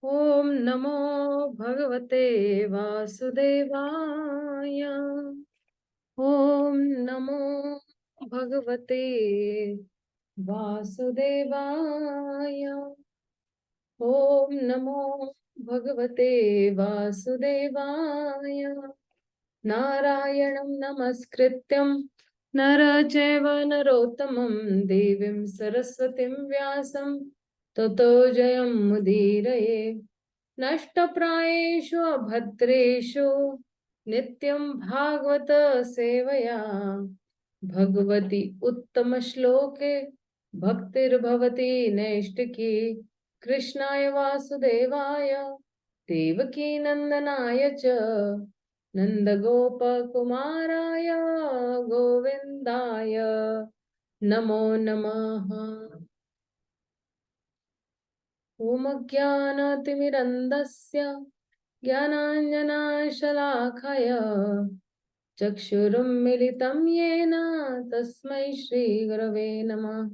ओम नमो भगवते वासुदेवाय। ओम नमो भगवते वासुदेवाय। ओम नमो भगवते वासुदेवाय। नारायणं नमस्कृत्यं नर चैव नरोत्तमं देवीं सरस्वतीं व्यासं ततो जयमुदीरये। नष्टप्रायेषु अभद्रेषु नित्यं भागवत सेवया भगवती उत्तमश्लोके भक्तिर्भवति नैष्टिकी। कृष्णाय वासुदेवाय देवकी नंदनाय च नन्दगोपकुमाराय गोविन्दाय नमो नमः। ॐ ज्ञानतिमिरन्धस्य ज्ञानाञ्जनशलाकया चक्षुरुन्मिलितं येन तस्मै श्रीगुरवे नमः।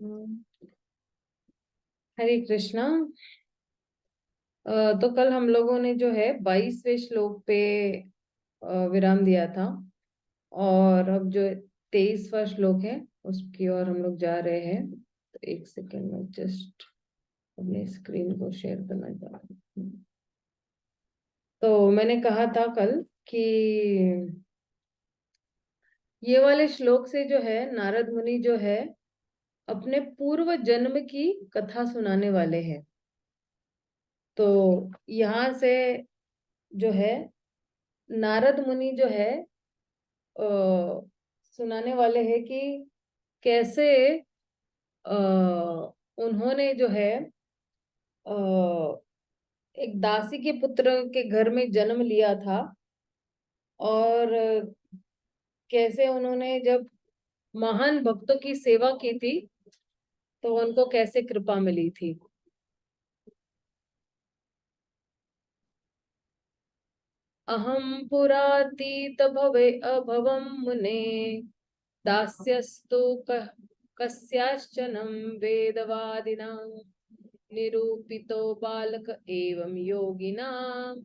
हरे कृष्णा। तो कल हम लोगों ने जो है 22वें श्लोक पे विराम दिया था और अब जो 23वां श्लोक है उसकी ओर हम लोग जा रहे हैं। तो एक सेकेंड में जस्ट अपने स्क्रीन को शेयर करना चाह रही हूँ। तो मैंने कहा था कल कि ये वाले श्लोक से जो है नारद मुनि जो है अपने पूर्व जन्म की कथा सुनाने वाले हैं। तो यहाँ से जो है नारद मुनि जो है सुनाने वाले हैं कि कैसे उन्होंने जो है एक दासी के पुत्र के घर में जन्म लिया था और कैसे उन्होंने जब महान भक्तों की सेवा की थी तो उनको कैसे कृपा मिली थी। अहम पुरातीत भवे अभवम मुने दास्यस्तु कस्याश्चनं वेदवादिनां निरूपितो बालक एवं योगिनां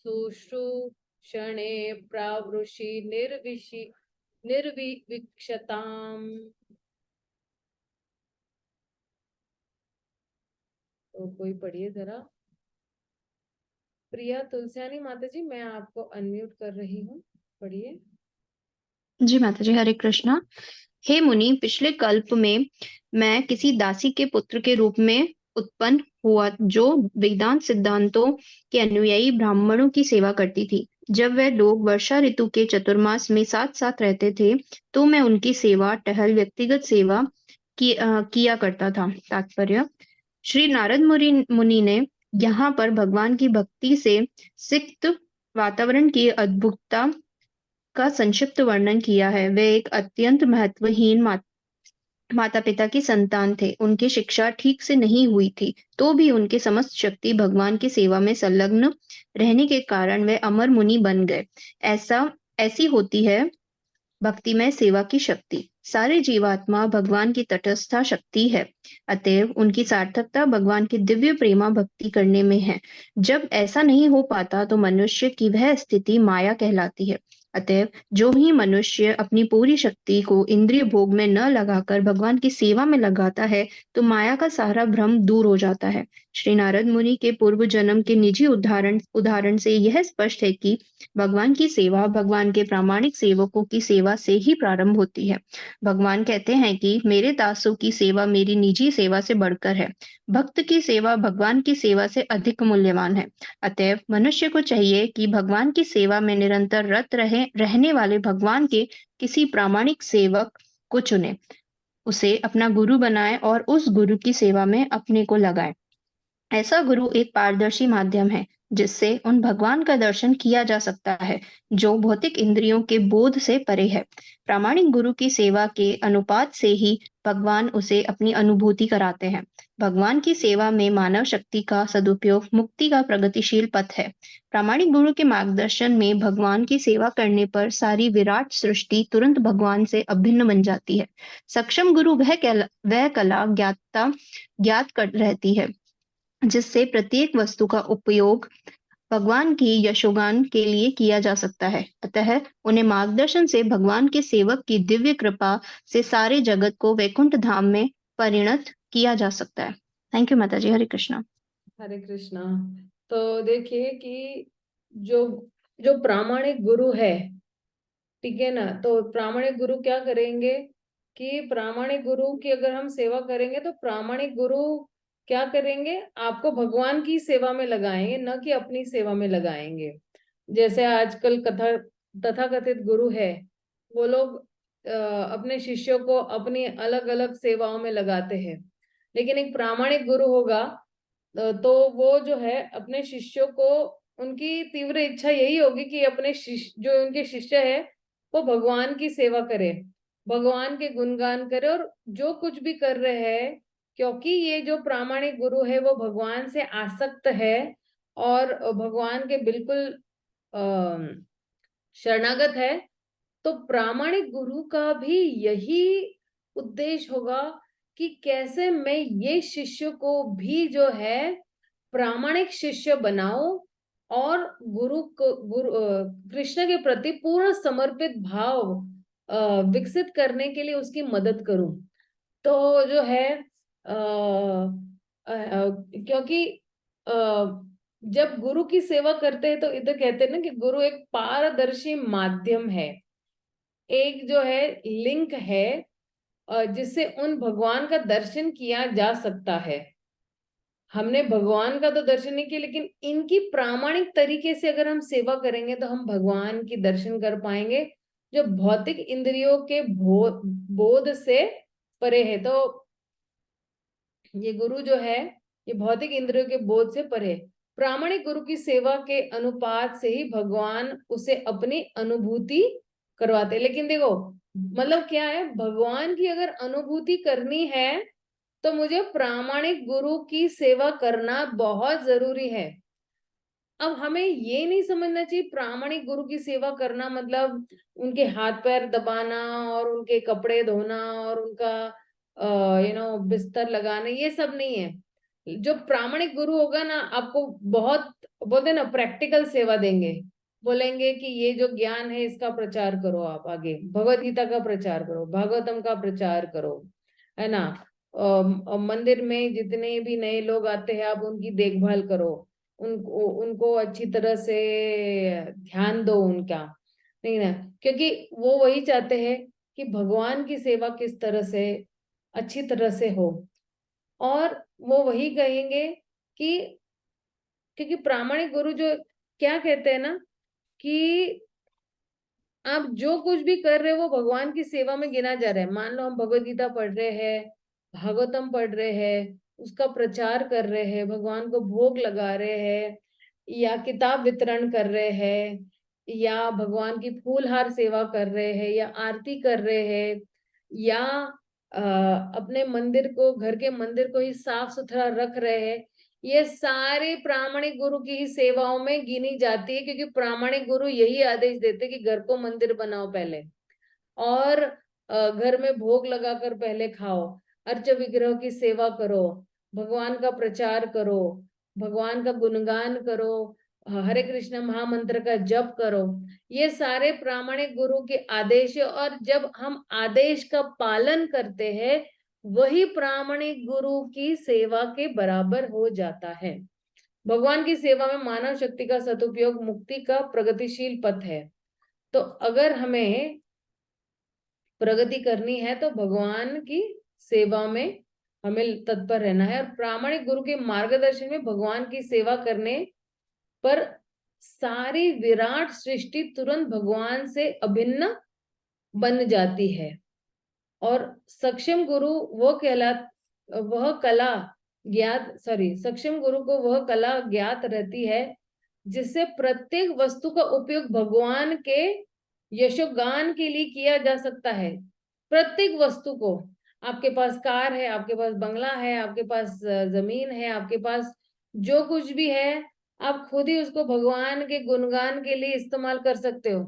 शुश्रूषणे प्रावृषि निर्विविक्षताम्। तो कोई पढ़िए जरा। प्रिया तुलसियानी माता जी, मैं आपको अनम्यूट कर रही हूँ, पढ़िए। जी माता जी, हरे कृष्णा। हे मुनि, पिछले कल्प में मैं किसी दासी के पुत्र के रूप में उत्पन्न हुआ जो वेदांत सिद्धांतों के अनुयायी ब्राह्मणों की सेवा करती थी। जब वह लोग वर्षा ऋतु के चतुर्मास में साथ साथ रहते थे तो मैं उनकी सेवा टहल व्यक्तिगत सेवा किया करता था। तात्पर्य: श्री नारद मुनि ने यहाँ पर भगवान की भक्ति से सिक्त वातावरण की अद्भुतता का संक्षिप्त वर्णन किया है। वे एक अत्यंत महत्वहीन माता-पिता की संतान थे। उनकी शिक्षा ठीक से नहीं हुई थी, तो भी उनके समस्त शक्ति भगवान की सेवा में संलग्न रहने के कारण वे अमर मुनि बन गए। ऐसी होती है भक्तिमय सेवा की शक्ति। सारे जीवात्मा भगवान की तटस्था शक्ति है, अतएव उनकी सार्थकता भगवान की दिव्य प्रेमा भक्ति करने में है। जब ऐसा नहीं हो पाता तो मनुष्य की वह स्थिति माया कहलाती है। अतएव जो ही मनुष्य अपनी पूरी शक्ति को इंद्रिय भोग में न लगाकर भगवान की सेवा में लगाता है तो माया का सारा भ्रम दूर हो जाता है। श्री नारद मुनि के पूर्व जन्म के निजी उदाहरण से यह स्पष्ट है कि भगवान की सेवा भगवान के प्रामाणिक सेवकों की सेवा से ही प्रारंभ होती है। भगवान कहते हैं कि मेरे दासों की सेवा मेरी निजी सेवा से बढ़कर है। भक्त की सेवा भगवान की सेवा से अधिक मूल्यवान है। अतएव मनुष्य को चाहिए कि भगवान की सेवा में निरंतर रत रहने वाले भगवान के किसी प्रामाणिक सेवक को चुने, उसे अपना गुरु बनाए और उस गुरु की सेवा में अपने को लगाए। ऐसा गुरु एक पारदर्शी माध्यम है जिससे उन भगवान का दर्शन किया जा सकता है जो भौतिक इंद्रियों के बोध से परे है। प्रामाणिक गुरु की सेवा के अनुपात से ही भगवान उसे अपनी अनुभूति कराते हैं। भगवान की सेवा में मानव शक्ति का सदुपयोग मुक्ति का प्रगतिशील पथ है। प्रामाणिक गुरु के मार्गदर्शन में भगवान की सेवा करने पर सारी विराट सृष्टि तुरंत भगवान से अभिन्न बन जाती है। सक्षम गुरु वह कला ज्ञात कर रहती है जिससे प्रत्येक वस्तु का उपयोग भगवान की यशोगान के लिए किया जा सकता है। अतः उन्हें मार्गदर्शन से भगवान के सेवक की दिव्य कृपा से सारे जगत को वैकुंठ धाम में परिणत किया जा सकता है। थैंक यू माता जी। हरे कृष्णा। हरे कृष्णा। तो देखिए कि जो जो प्रामाणिक गुरु है, ठीक है ना, तो प्रामाणिक गुरु क्या करेंगे कि प्रामाणिक गुरु की अगर हम सेवा करेंगे तो प्रामाणिक गुरु क्या करेंगे, आपको भगवान की सेवा में लगाएंगे, न कि अपनी सेवा में लगाएंगे। जैसे आजकल तथाकथित गुरु है, वो लोग अपने शिष्यों को अपनी अलग अलग सेवाओं में लगाते हैं। लेकिन एक प्रामाणिक गुरु होगा तो वो जो है अपने शिष्यों को, उनकी तीव्र इच्छा यही होगी कि अपने शिष्य, जो उनके शिष्य है, वो भगवान की सेवा करे, भगवान के गुणगान करे, और जो कुछ भी कर रहे हैं, क्योंकि ये जो प्रामाणिक गुरु है वो भगवान से आसक्त है और भगवान के बिल्कुल शरणागत है, तो प्रामाणिक गुरु का भी यही उद्देश्य होगा कि कैसे मैं ये शिष्य को भी जो है प्रामाणिक शिष्य बनाओ और कृष्ण के प्रति पूर्ण समर्पित भाव विकसित करने के लिए उसकी मदद करूं। तो जो है क्योंकि अ, जब गुरु की सेवा करते हैं तो इधर कहते हैं ना कि गुरु एक पारदर्शी माध्यम है, एक जो है लिंक है, जिससे उन भगवान का दर्शन किया जा सकता है। हमने भगवान का तो दर्शन नहीं किया, लेकिन इनकी प्रामाणिक तरीके से अगर हम सेवा करेंगे तो हम भगवान की दर्शन कर पाएंगे, जो भौतिक इंद्रियों के बोध से परे है। तो ये गुरु जो है, ये भौतिक इंद्रियों के बोध से परे। प्रामाणिक गुरु की सेवा के अनुपात से ही भगवान उसे अपनी अनुभूति करवाते। लेकिन देखो, मतलब क्या है, भगवान की अगर अनुभूति करनी है तो मुझे प्रामाणिक गुरु की सेवा करना बहुत जरूरी है। अब हमें ये नहीं समझना चाहिए प्रामाणिक गुरु की सेवा करना मतलब उनके हाथ पैर दबाना और उनके कपड़े धोना और उनका बिस्तर लगाना, ये सब नहीं है। जो प्रामाणिक गुरु होगा ना, आपको बहुत बोलते ना प्रैक्टिकल सेवा देंगे, बोलेंगे कि ये जो ज्ञान है इसका प्रचार करो, आप आगे भगवत गीता का प्रचार करो, भागवतम का प्रचार करो, है ना। मंदिर में जितने भी नए लोग आते हैं आप उनकी देखभाल करो, उनको उनको अच्छी तरह से ध्यान दो उनका, नहीं ना, क्योंकि वो वही चाहते हैं कि भगवान की सेवा किस तरह से अच्छी तरह से हो। और वो वही कहेंगे कि क्योंकि प्रामाणिक गुरु जो क्या कहते हैं ना कि आप जो कुछ भी कर रहे हो वो भगवान की सेवा में गिना जा रहा है। मान लो हम भगवत गीता पढ़ रहे हैं, भागवतम पढ़ रहे हैं, उसका प्रचार कर रहे हैं, भगवान को भोग लगा रहे हैं, या किताब वितरण कर रहे हैं, या भगवान की फूलहार सेवा कर रहे हैं, या आरती कर रहे हैं, या अपने मंदिर को, घर के मंदिर को ही साफ सुथरा रख रहे हैं, ये सारे प्रामाणिक गुरु की ही सेवाओं में गिनी जाती है। क्योंकि प्रामाणिक गुरु यही आदेश देते कि घर को मंदिर बनाओ पहले, और घर में भोग लगाकर पहले खाओ, अर्च विग्रह की सेवा करो, भगवान का प्रचार करो, भगवान का गुणगान करो, हरे कृष्ण महामंत्र का जप करो। ये सारे प्रामाणिक गुरु के आदेश है, और जब हम आदेश का पालन करते हैं वही प्रामाणिक गुरु की सेवा के बराबर हो जाता है। भगवान की सेवा में मानव शक्ति का सदुपयोग मुक्ति का प्रगतिशील पथ है। तो अगर हमें प्रगति करनी है तो भगवान की सेवा में हमें तत्पर रहना है, और प्रामाणिक गुरु के मार्गदर्शन में भगवान की सेवा करने पर सारी विराट सृष्टि तुरंत भगवान से अभिन्न बन जाती है। और सक्षम गुरु वह कला सक्षम गुरु को वह कला ज्ञात रहती है जिससे प्रत्येक वस्तु का उपयोग भगवान के यशोगान के लिए किया जा सकता है। प्रत्येक वस्तु को, आपके पास कार है, आपके पास बंगला है, आपके पास जमीन है, आपके पास जो कुछ भी है, आप खुद ही उसको भगवान के गुणगान के लिए इस्तेमाल कर सकते हो।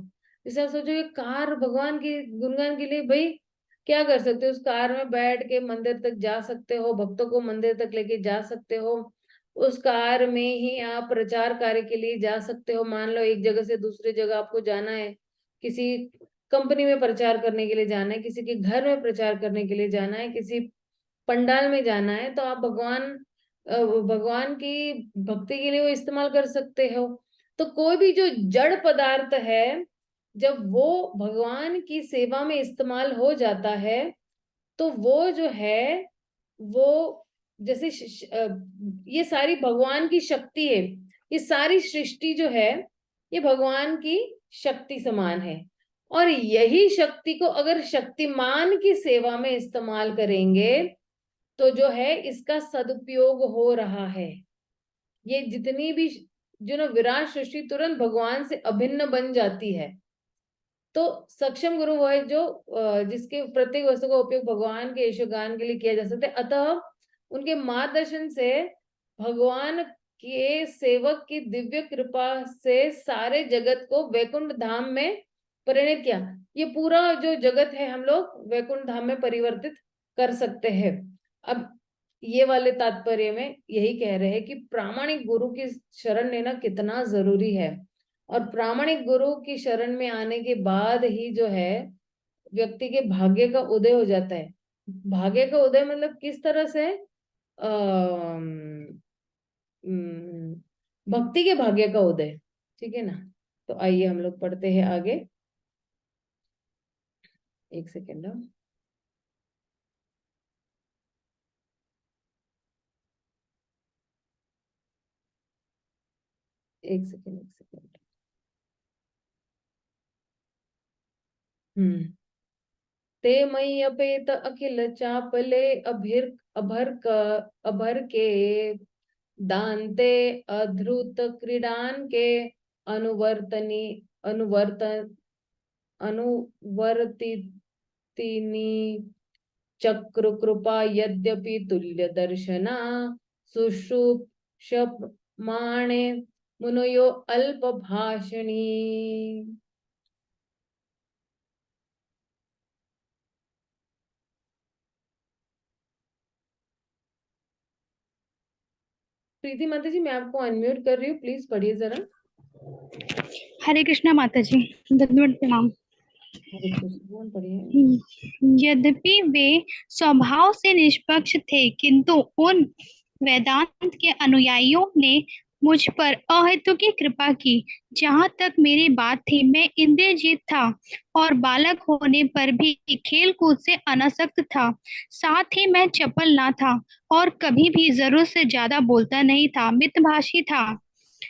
जैसे आप सोचो ये कार भगवान के गुणगान के लिए, भाई क्या कर सकते हो, उस कार में बैठ के मंदिर तक जा सकते हो, भक्तों को मंदिर तक लेके जा सकते हो, उस कार में ही आप प्रचार कार्य के लिए जा सकते हो। मान लो एक जगह से दूसरी जगह आपको जाना है, किसी कंपनी में प्रचार करने के लिए जाना है, किसी के घर में प्रचार करने के लिए जाना है, किसी पंडाल में जाना है, तो आप भगवान की भक्ति के लिए वो इस्तेमाल कर सकते हो। तो कोई भी जो जड़ पदार्थ है, जब वो भगवान की सेवा में इस्तेमाल हो जाता है, तो वो जो है वो जैसे ये सारी भगवान की शक्ति है। ये सारी सृष्टि जो है ये भगवान की शक्ति समान है। और यही शक्ति को अगर शक्तिमान की सेवा में इस्तेमाल करेंगे तो जो है इसका सदुपयोग हो रहा है। ये जितनी भी जो ना विराट सृष्टि तुरंत भगवान से अभिन्न बन जाती है। तो सक्षम गुरु वो है जो जिसके प्रत्येक वस्तु का उपयोग भगवान के यशोगान के लिए किया जा सकता है। अतः उनके मार्गदर्शन से भगवान के सेवक की दिव्य कृपा से सारे जगत को वैकुंठ धाम में परिणित किया। ये पूरा जो जगत है हम लोग वैकुंठ धाम में परिवर्तित कर सकते हैं। अब ये वाले तात्पर्य में यही कह रहे हैं कि प्रामाणिक गुरु की शरण लेना कितना जरूरी है। और प्रामाणिक गुरु की शरण में आने के बाद ही जो है व्यक्ति के भाग्य का उदय हो जाता है। भाग्य का उदय मतलब किस तरह से? भक्ति के भाग्य का उदय। ठीक है ना? तो आइए हम लोग पढ़ते हैं आगे। एक सेकेंड। एक सेकेंड, एक सेकेंड। ते मई अपेत अखिल चापले अभर के दान्ते अधृत क्रीडान के अनुवर्तनी अनुवर्तन अनुवर्तितिनी चक्र कृपा यद्यपि तुल्य दर्शना सुषुप्षमाणे मुनयो अल्प भाषणी। प्रीति माता जी, मैं आपको अनम्यूट कर रही हूँ, प्लीज पढ़िए जरा। हरे कृष्णा माता जी, दंडवत प्रणाम। हरे कृष्ण, पढ़िए। यद्यपि वे स्वभाव से निष्पक्ष थे, किंतु उन वेदांत के अनुयायियों ने मुझ पर अहेतुकी कृपा की। जहाँ तक मेरी बात थी, मैं इंद्रियजित था और बालक होने पर भी खेल कूद से अनासक्त था। साथ ही मैं चपल ना था और कभी भी जरूरत से ज्यादा बोलता नहीं था, मितभाषी था।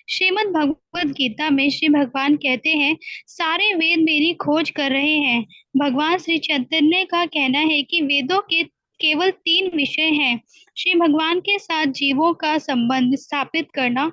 श्रीमद् भगवद गीता में श्री भगवान कहते हैं, सारे वेद मेरी खोज कर रहे हैं। भगवान श्री चैतन्य का कहना है कि वेदों के केवल 3 विषय हैं: श्री भगवान के साथ जीवों का संबंध स्थापित करना,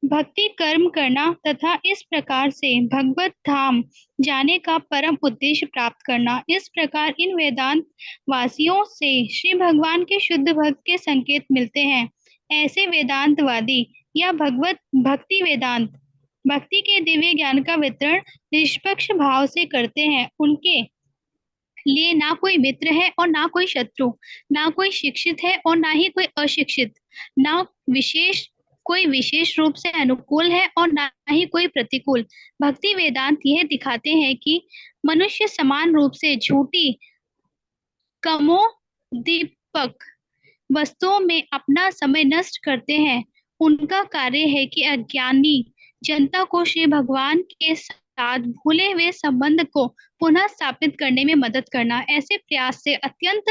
भक्ति कर्म करना तथा इस प्रकार से भगवत धाम जाने का परम उद्देश्य प्राप्त करना। इस प्रकार इन वेदांत वासियों से श्री भगवान के शुद्ध भक्त के संकेत मिलते हैं। ऐसे वेदांतवादी या भगवत भक्ति वेदांत भक्ति के दिव्य ज्ञान का वितरण निष्पक्ष भाव से करते हैं। उनके लिए ना कोई मित्र है और ना कोई शत्रु, ना कोई शिक्षित है और ना ही कोई अशिक्षित, ना कोई विशेष रूप से अनुकूल है और ना ही कोई प्रतिकूल। भक्ति वेदांत यह दिखाते हैं कि मनुष्य समान रूप से झूठी कमोदीपक वस्तुओं में अपना समय नष्ट करते हैं। उनका कार्य है कि अज्ञानी जनता को श्री भगवान के साथ भूले हुए संबंध को पुनः स्थापित करने में मदद करना। ऐसे प्रयास से अत्यंत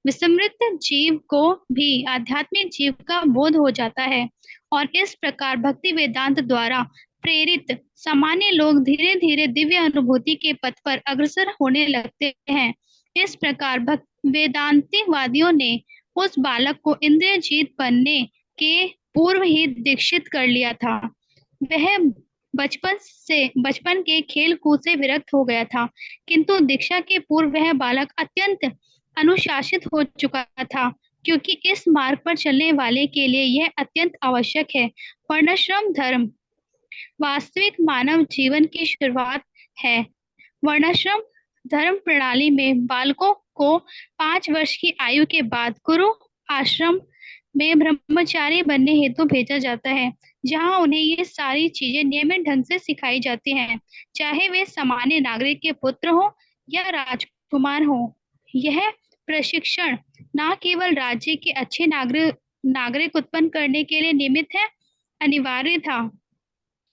विस्मृत जीव को भी आध्यात्मिक जीव का बोध हो जाता है और इस प्रकार भक्ति वेदांत द्वारा प्रेरित सामान्य लोग धीरे धीरे दिव्य अनुभूति के पथ पर अग्रसर होने लगते हैं। इस प्रकार वेदांतिवादियों ने उस बालक को इंद्रियजीत बनने के पूर्व ही दीक्षित कर लिया था। वह बचपन के खेल कूद से विरक्त हो गया था, किंतु दीक्षा के पूर्व वह बालक अत्यंत अनुशासित हो चुका था, क्योंकि इस मार्ग पर चलने वाले के लिए यह अत्यंत आवश्यक है। वर्णाश्रम धर्म वास्तविक मानव जीवन की शुरुआत है। वर्णाश्रम धर्म प्रणाली में बालकों को 5 वर्ष की आयु के बाद गुरु आश्रम में ब्रह्मचारी बनने हेतु भेजा जाता है, जहां उन्हें ये सारी चीजें नियमित ढंग से सिखाई जाती हैं, चाहे वे सामान्य नागरिक के पुत्र हो या राजकुमार हो। यह प्रशिक्षण न केवल राज्य के अच्छे नागरिक नागरिक उत्पन्न करने के लिए निमित्त है अनिवार्य था,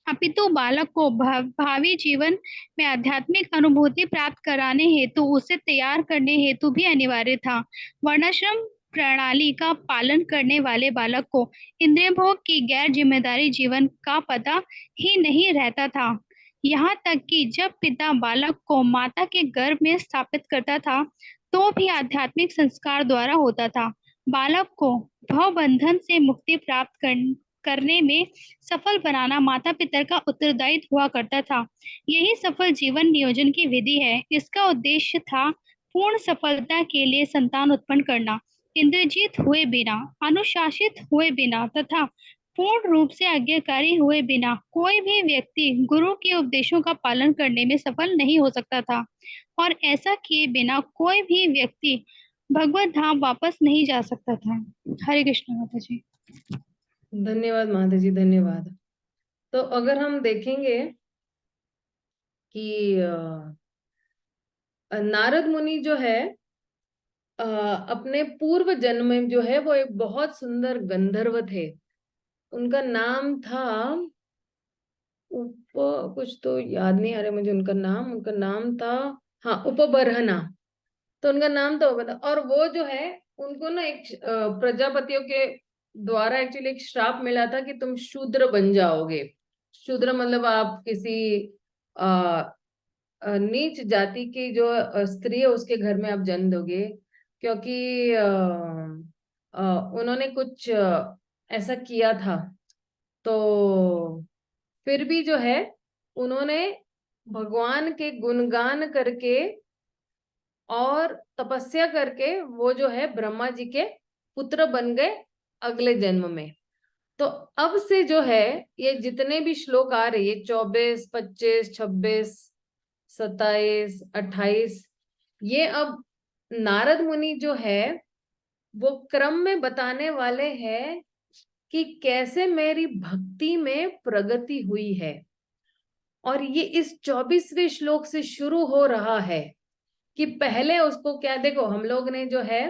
अपितु बालक को भावी जीवन में आध्यात्मिक अनुभूति प्राप्त कराने हेतु उसे तैयार करने हेतु भी अनिवार्य था। वर्णाश्रम प्रणाली का पालन करने वाले बालक को इंद्रिय भोग की गैर जिम्मेदारी जीवन का पता ही नहीं रहता था। यहाँ तक कि जब पिता बालक को माता के गर्भ में स्थापित करता था, तो भी आध्यात्मिक संस्कार द्वारा होता था। बालक को भव बंधन से मुक्ति प्राप्त करने में सफल बनाना माता पिता का उत्तरदायित्व हुआ करता था। यही सफल जीवन नियोजन की विधि है। इसका उद्देश्य था पूर्ण सफलता के लिए संतान उत्पन्न करना, इंद्रजीत हुए बिना, अनुशासित हुए बिना तथा पूर्ण रूप से आज्ञाकारी हुए बिना कोई भी व्यक्ति गुरु के उपदेशों का पालन करने में सफल नहीं हो सकता था, और ऐसा किए बिना कोई भी व्यक्ति भगवत धाम वापस नहीं जा सकता था। हरे कृष्ण माता जी। धन्यवाद माता जी, धन्यवाद। तो अगर हम देखेंगे कि नारद मुनि जो है अपने पूर्व जन्म में जो है वो एक बहुत सुंदर गंधर्व थे। उनका नाम था उप, कुछ तो याद नहीं आ रहा मुझे उनका नाम था, हाँ, उपबरहना। तो उनका नाम तो बता, और वो जो है उनको ना एक प्रजापतियों के द्वारा एक्चुअली एक श्राप मिला था कि तुम शूद्र बन जाओगे। शूद्र मतलब आप किसी आ, नीच जाति की जो स्त्री है उसके घर में आप जन्म दोगे, क्योंकि उन्होंने कुछ ऐसा किया था। तो फिर भी जो है उन्होंने भगवान के गुणगान करके और तपस्या करके वो जो है ब्रह्मा जी के पुत्र बन गए अगले जन्म में। तो अब से जो है ये जितने भी श्लोक आ रहे हैं 24, 25, 26, 27, 28, ये अब नारद मुनि जो है वो क्रम में बताने वाले हैं कि कैसे मेरी भक्ति में प्रगति हुई है। और ये इस 24वें श्लोक से शुरू हो रहा है कि पहले उसको क्या, देखो हम लोग ने जो है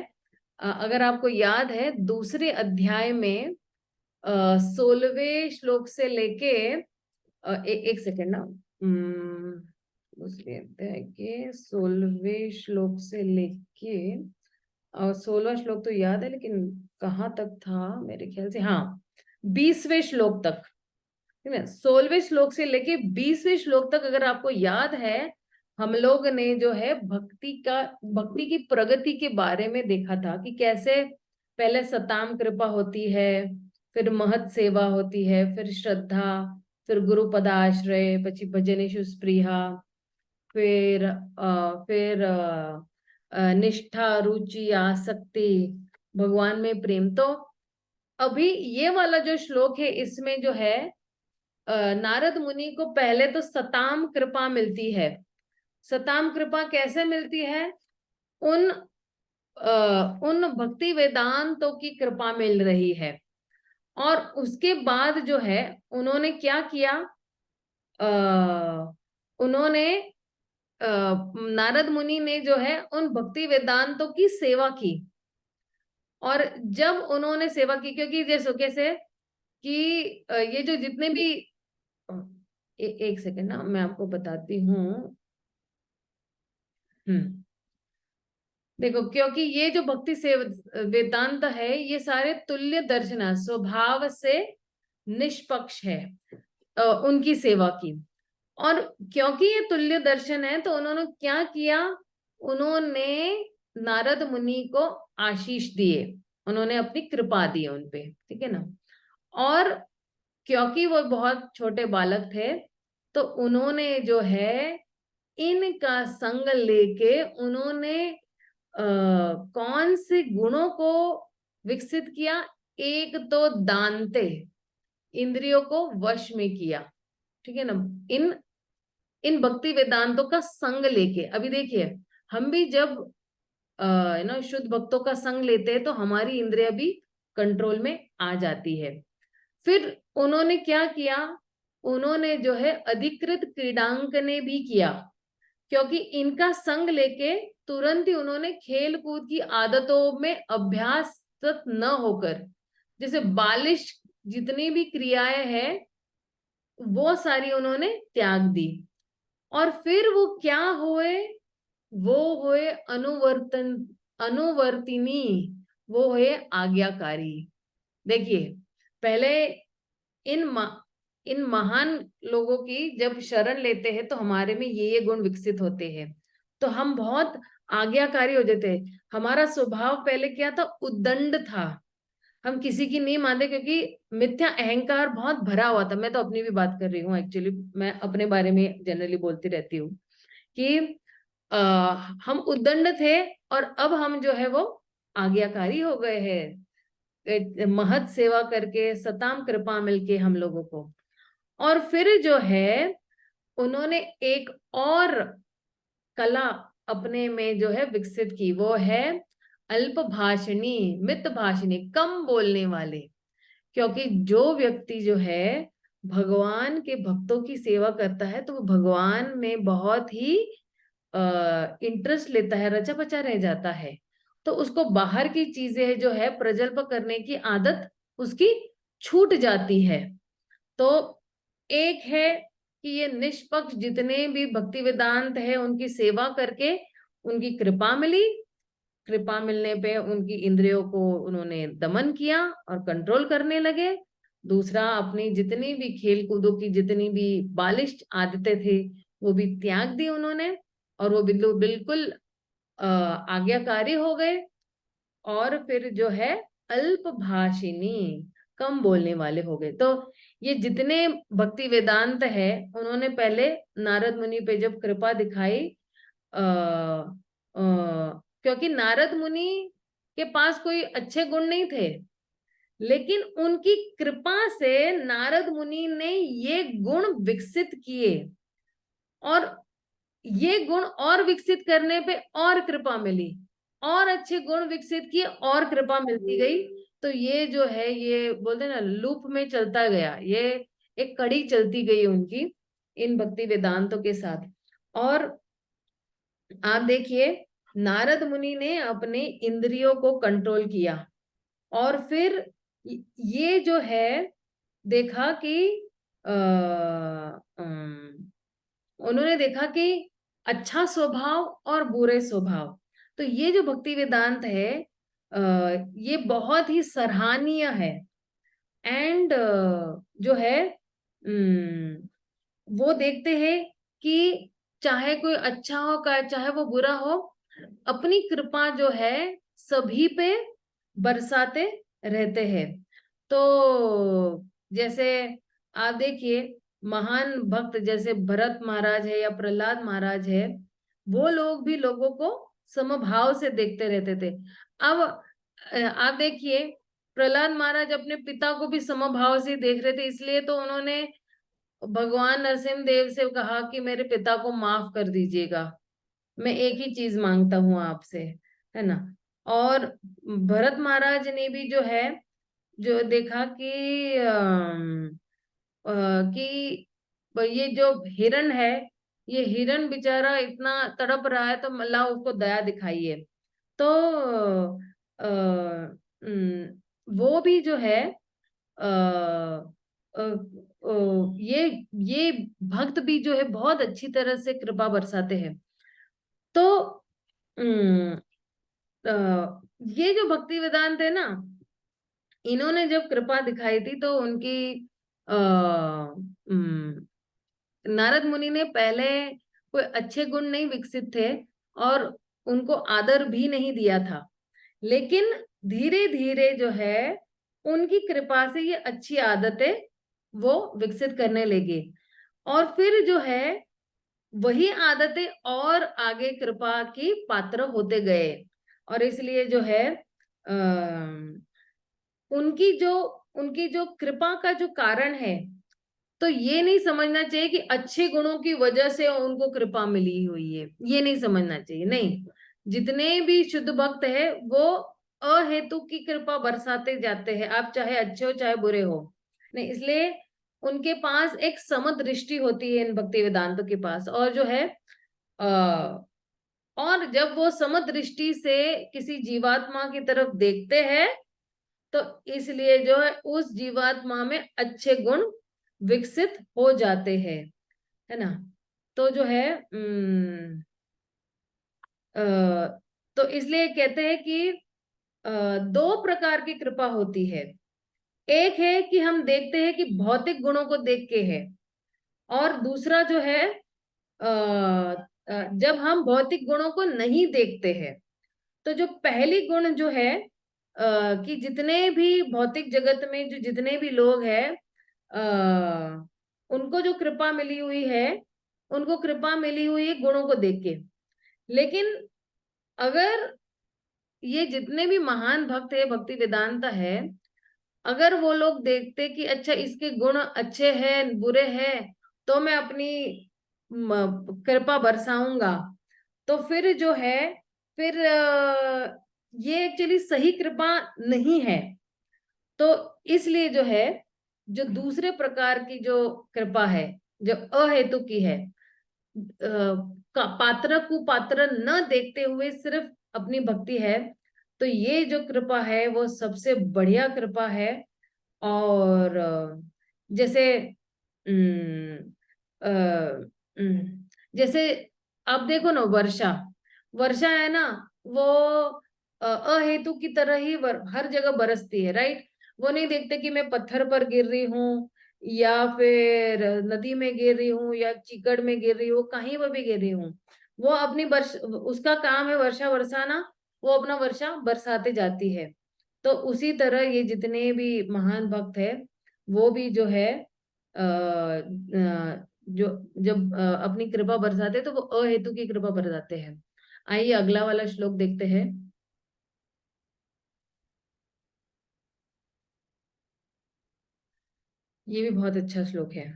अगर आपको याद है दूसरे अध्याय में 16वें श्लोक से लेके एक सेकेंड ना, दूसरे अध्याय के 16वें श्लोक से लेके 16वां श्लोक तो याद है लेकिन कहाँ तक था, मेरे ख्याल से हाँ 20वें श्लोक तक, ठीक है। 16वें श्लोक से लेके 20वें श्लोक तक अगर आपको याद है हम लोग ने जो है भक्ति की प्रगति के बारे में देखा था कि कैसे पहले सताम कृपा होती है, फिर महत सेवा होती है, फिर श्रद्धा, फिर गुरु पदाश्रय, पची भजनेषु स्पृहा, फिर निष्ठा, रुचि, आसक्ति, भगवान में प्रेम। तो अभी ये वाला जो श्लोक है इसमें जो है नारद मुनि को पहले तो सताम कृपा मिलती है। सताम कृपा कैसे मिलती है? उन उन भक्ति वेदांतों की कृपा मिल रही है। और उसके बाद जो है उन्होंने क्या किया, उन्होंने नारद मुनि ने जो है उन भक्ति वेदांतों की सेवा की। और जब उन्होंने सेवा की, क्योंकि जैसे कैसे कि ये जो जितने भी एक सेकेंड ना मैं आपको बताती हूँ। देखो, क्योंकि ये जो भक्ति से वेदांत है ये सारे तुल्य दर्शन है, स्वभाव से निष्पक्ष है उनकी सेवा की। और क्योंकि ये तुल्य दर्शन है तो उन्होंने क्या किया, उन्होंने नारद मुनि को आशीष दिए, उन्होंने अपनी कृपा दी उनपे, ठीक है ना। और क्योंकि वो बहुत छोटे बालक थे तो उन्होंने जो है इनका संग लेके उन्होंने कौन से गुणों को विकसित किया? एक तो दानते, इंद्रियों को वश में किया, ठीक है ना। इन इन भक्ति वेदांतों का संग लेके, अभी देखिए हम भी जब शुद्ध भक्तों का संग लेते हैं तो हमारी इंद्रिया भी कंट्रोल में आ जाती है। फिर उन्होंने क्या किया, उन्होंने जो है अधिकृत क्रीडांकने भी किया, क्योंकि इनका संग लेके तुरंत ही उन्होंने खेल कूद की आदतों में अभ्यास न होकर, जैसे बालिश जितनी भी क्रियाएं हैं वो सारी उन्होंने त्याग दी। और फिर वो क्या हुए, वो हुए अनुवर्तिनी, वो हुए आज्ञाकारी। देखिए, पहले इन महान लोगों की जब शरण लेते हैं तो हमारे में ये गुण विकसित होते हैं, तो हम बहुत आज्ञाकारी हो जाते हैं। हमारा स्वभाव पहले क्या था, उद्दंड था, हम किसी की नहीं मानते, क्योंकि मिथ्या अहंकार बहुत भरा हुआ था। मैं तो अपनी भी बात कर रही हूँ, एक्चुअली मैं अपने बारे में जनरली बोलती रहती हूँ कि हम उद्दंड थे और अब हम जो है वो आज्ञाकारी हो गए हैं, महत सेवा करके, सताम कृपा मिलके हम लोगों को। और फिर जो है उन्होंने एक और कला अपने में जो है विकसित की, वो है अल्प भाषणी, मित भाषणी, कम बोलने वाले। क्योंकि जो व्यक्ति जो है भगवान के भक्तों की सेवा करता है तो वो भगवान में बहुत ही इंटरेस्ट लेता है, रचा पचा रह जाता है, तो उसको बाहर की चीजें जो है प्रजल्प करने की आदत उसकी छूट जाती है। तो एक है कि ये निष्पक्ष जितने भी भक्ति वेदांत है उनकी सेवा करके उनकी कृपा मिली, कृपा मिलने पे उनकी इंद्रियों को उन्होंने दमन किया और कंट्रोल करने लगे। दूसरा, अपनी जितनी भी खेल कूदों की जितनी भी बालिश आदतें थी वो भी त्याग दी उन्होंने, और वो बिल्कुल आज्ञाकारी हो गए। और फिर जो है अल्प भाषिणी, कम बोलने वाले हो गए। तो ये जितने भक्ति वेदांत है उन्होंने पहले नारद मुनि पे जब कृपा दिखाई, क्योंकि नारद मुनि के पास कोई अच्छे गुण नहीं थे, लेकिन उनकी कृपा से नारद मुनि ने ये गुण विकसित किए, और ये गुण और विकसित करने पे और कृपा मिली, और अच्छे गुण विकसित किए और कृपा मिलती गई। तो ये जो है ये बोलते ना लूप में चलता गया, ये एक कड़ी चलती गई उनकी इन भक्ति वेदांतों के साथ। और आप देखिए, नारद मुनि ने अपने इंद्रियों को कंट्रोल किया, और फिर ये जो है देखा कि उन्होंने देखा कि अच्छा स्वभाव और बुरे स्वभाव, तो ये जो भक्ति वेदांत है ये बहुत ही सराहनीय है। एंड जो है वो देखते हैं कि चाहे कोई अच्छा हो चाहे वो बुरा हो, अपनी कृपा जो है सभी पे बरसाते रहते हैं। तो जैसे आप देखिए, महान भक्त जैसे भरत महाराज है या प्रहलाद महाराज है, वो लोग भी लोगों को समभाव से देखते रहते थे। अब आप देखिए, प्रहलाद महाराज अपने पिता को भी समभाव से देख रहे थे, इसलिए तो उन्होंने भगवान नरसिंह देव से कहा कि मेरे पिता को माफ कर दीजिएगा, मैं एक ही चीज मांगता हूँ आपसे, है ना। और भरत महाराज ने भी जो है जो देखा कि कि ये जो हिरण है, ये हिरण बेचारा इतना तड़प रहा है, तो अल्लाह उसको दया दिखाइए। तो वो भी जो है ये भक्त भी जो है बहुत अच्छी तरह से कृपा बरसाते हैं। तो ये जो भक्ति वेदांत है ना, इन्होंने जब कृपा दिखाई थी तो उनकी नारद मुनि ने पहले कोई अच्छे गुण नहीं विकसित थे और उनको आदर भी नहीं दिया था, लेकिन धीरे धीरे जो है उनकी कृपा से ये अच्छी आदतें वो विकसित करने लगे, और फिर जो है वही आदतें और आगे कृपा की पात्र होते गए। और इसलिए जो है उनकी जो कृपा का जो कारण है, तो ये नहीं समझना चाहिए कि अच्छे गुणों की वजह से उनको कृपा मिली हुई है, ये नहीं समझना चाहिए। नहीं, जितने भी शुद्ध भक्त है वो अहेतु की कृपा बरसाते जाते हैं, आप चाहे अच्छे हो चाहे बुरे हो। नहीं, इसलिए उनके पास एक समदृष्टि होती है इन भक्ति वेदांतों के पास। और जो है और जब वो समदृष्टि से किसी जीवात्मा की तरफ देखते हैं, तो इसलिए जो है उस जीवात्मा में अच्छे गुण विकसित हो जाते हैं, है ना। तो जो है तो इसलिए कहते हैं कि दो प्रकार की कृपा होती है। एक है कि हम देखते हैं कि भौतिक गुणों को देख के है, और दूसरा जो है जब हम भौतिक गुणों को नहीं देखते हैं। तो जो पहली गुण जो है कि जितने भी भौतिक जगत में जो जितने भी लोग हैं, उनको जो कृपा मिली हुई है, उनको कृपा मिली हुई है गुणों को देख के। लेकिन अगर ये जितने भी महान भक्त है, भक्ति वेदांत है, अगर वो लोग देखते कि अच्छा इसके गुण अच्छे हैं बुरे हैं, तो मैं अपनी कृपा बरसाऊंगा, तो फिर जो है फिर ये एक्चुअली सही कृपा नहीं है। तो इसलिए जो है जो दूसरे प्रकार की जो कृपा है, जो अहेतु की है, पात्र कुपात्र न देखते हुए सिर्फ अपनी भक्ति है, तो ये जो कृपा है वो सबसे बढ़िया कृपा है। और जैसे अम, अ, जैसे आप देखो ना, वर्षा वर्षा है ना, वो अहेतु की तरह ही हर जगह बरसती है, राइट। वो नहीं देखते कि मैं पत्थर पर गिर रही हूँ, या फिर नदी में गिर रही हूँ, या चिकड़ में गिर रही हूँ, कहीं पर भी गिर रही हूँ। वो अपनी उसका काम है वर्षा बरसाना, वो अपना वर्षा बरसाते जाती है। तो उसी तरह ये जितने भी महान भक्त है, वो भी जो है जो जब अपनी कृपा बरसाते, तो वो अहेतु की कृपा बरसाते हैं। आइए अगला वाला श्लोक देखते हैं। ये भी बहुत अच्छा श्लोक है।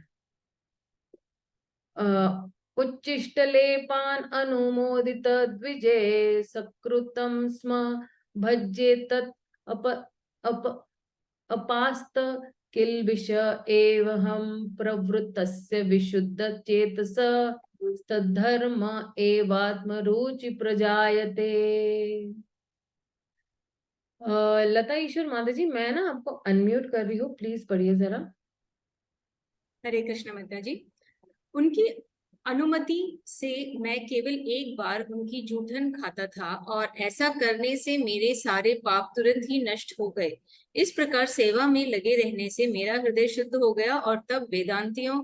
उच्चिष्टलेपान अनुमोदित द्विजय सकृतम स्म भज्ये तत् अप अप अपास्त किल्बिष एव हम प्रवृत्तस्य विशुद्ध चेतस तद्धर्म एवात्म रुचि प्रजायते। लता ईश्वर माता जी, मैं ना आपको अनम्यूट कर रही हूँ, प्लीज पढ़िए जरा। हरे कृष्ण माता जी। उनकी अनुमति से मैं केवल एक बार उनकी जूठन खाता था, और ऐसा करने से मेरे सारे पाप तुरंत ही नष्ट हो गए। इस प्रकार सेवा में लगे रहने से मेरा हृदय शुद्ध हो गया, और तब वेदांतियों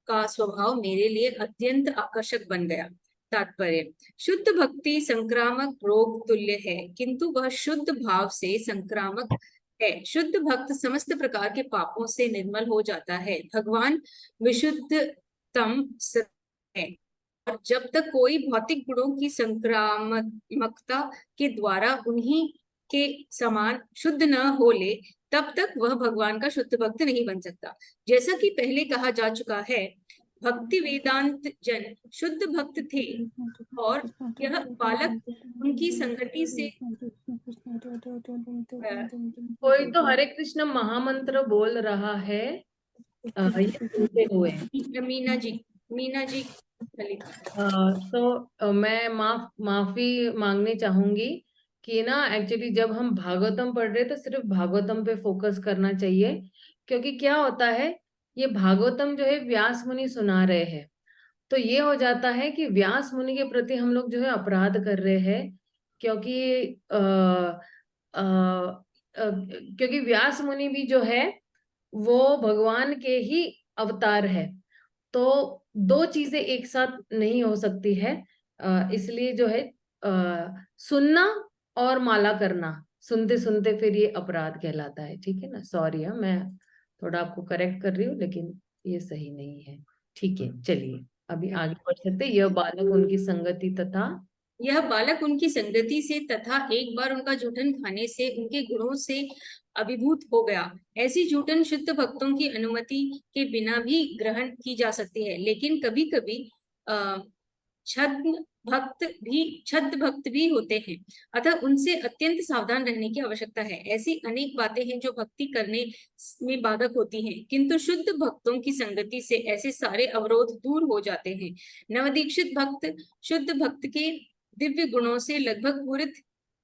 का स्वभाव मेरे लिए अत्यंत आकर्षक बन गया। तात्पर्य: शुद्ध भक्ति संक्रामक रोग तुल्य है, किंतु वह शुद्ध भाव से संक्रामक है। शुद्ध भक्त समस्त प्रकार के पापों से निर्मल हो जाता है। भगवान विशुद्धतम है, और जब तक कोई भौतिक गुणों की संक्रामकता के द्वारा उन्हीं के समान शुद्ध न हो ले, तब तक वह भगवान का शुद्ध भक्त नहीं बन सकता। जैसा कि पहले कहा जा चुका है, भक्ति वेदांत जन शुद्ध भक्त थे, और यह बालक उनकी संगति से कोई तो हरे कृष्ण महामंत्र बोल रहा है, ये सुनते हुए। मीना जी तो मैं माफी मांगनी चाहूंगी कि ना, एक्चुअली जब हम भागवतम पढ़ रहे तो सिर्फ भागवतम पे फोकस करना चाहिए। क्योंकि क्या होता है, ये भागवतम जो है व्यास मुनि सुना रहे हैं, तो ये हो जाता है कि व्यास मुनि के प्रति हम लोग जो है अपराध कर रहे हैं। क्योंकि क्योंकि व्यास मुनि भी जो है वो भगवान के ही अवतार है। तो दो चीजें एक साथ नहीं हो सकती है। इसलिए जो है सुनना और माला करना, सुनते सुनते फिर ये अपराध कहलाता है, ठीक है ना। सॉरी, मैं थोड़ा आपको करेक्ट कर रही हूँ, लेकिन ये सही नहीं है। ठीक है, चलिए अभी आगे बढ़ सकते। यह बालक उनकी संगति तथा एक बार उनका जूठन खाने से उनके गुणों से अभिभूत हो गया। ऐसी जूठन शुद्ध भक्तों की अनुमति के बिना भी ग्रहण की जा सकती है, लेकिन कभी कभी छद्म भक्त भी छद्म भक्त भी होते हैं, अतः उनसे अत्यंत सावधान रहने की आवश्यकता है। ऐसी अनेक बातें हैं जो भक्ति करने में बाधक होती हैं, किंतु शुद्ध भक्तों की संगति से ऐसे सारे अवरोध दूर हो जाते हैं। नवदीक्षित भक्त शुद्ध भक्त के दिव्य गुणों से लगभग पूरित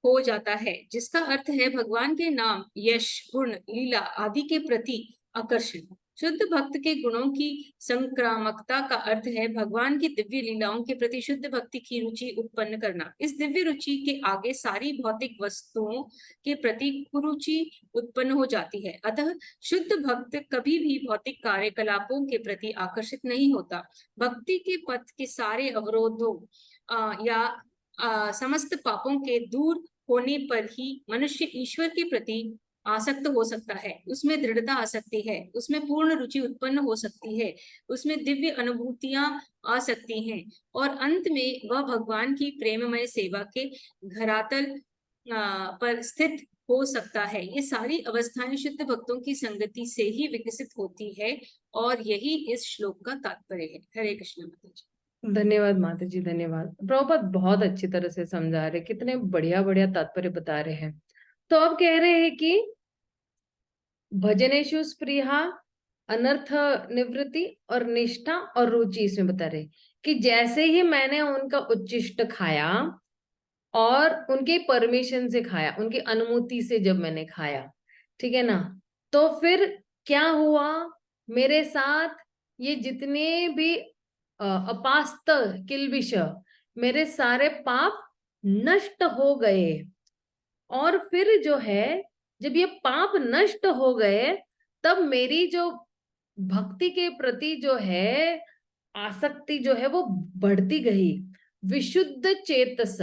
हो जाता है, जिसका अर्थ है भगवान के नाम, यश, गुण, लीला आदि के प्रति आकर्षण। शुद्ध भक्त के गुणों की संक्रामकता का अर्थ है भगवान की दिव्य लीलाओं के प्रति शुद्ध भक्ति की रुचि उत्पन्न करना। इस दिव्य रुचि के आगे सारी भौतिक वस्तुओं के प्रति कुरुचि उत्पन्न हो जाती है। अतः शुद्ध भक्त कभी भी भौतिक कार्यकलापों के प्रति आकर्षित नहीं होता। भक्ति के पथ के सारे अवरोधों या समस्त पापों के दूर होने पर ही मनुष्य ईश्वर के प्रति आसक्त हो सकता है, उसमें दृढ़ता आ सकती है, उसमें पूर्ण रुचि उत्पन्न हो सकती है, उसमें दिव्य अनुभूतियां आ सकती हैं और अंत में वह भगवान की प्रेममय सेवा के धरातल पर स्थित हो सकता है। ये सारी अवस्थाएं शुद्ध भक्तों की संगति से ही विकसित होती है और यही इस श्लोक का तात्पर्य है। हरे कृष्ण माता जी। धन्यवाद माता जी, धन्यवाद। प्रभुपाद बहुत अच्छी तरह से समझा रहे, कितने बढ़िया बढ़िया तात्पर्य बता रहे हैं। तो अब कह रहे हैं कि भजनेशु स्पृहा, अनर्थ निवृत्ति और निष्ठा और रुचि, इसमें बता रहे कि जैसे ही मैंने उनका उच्चिष्ट खाया और उनके परमिशन से खाया, उनकी अनुमति से जब मैंने खाया, ठीक है ना, तो फिर क्या हुआ मेरे साथ, ये जितने भी अपास्त किल्बिष, मेरे सारे पाप नष्ट हो गए। और फिर जो है जब ये पाप नष्ट हो गए, तब मेरी जो भक्ति के प्रति जो है आसक्ति जो है वो बढ़ती गई। विशुद्ध चेतस,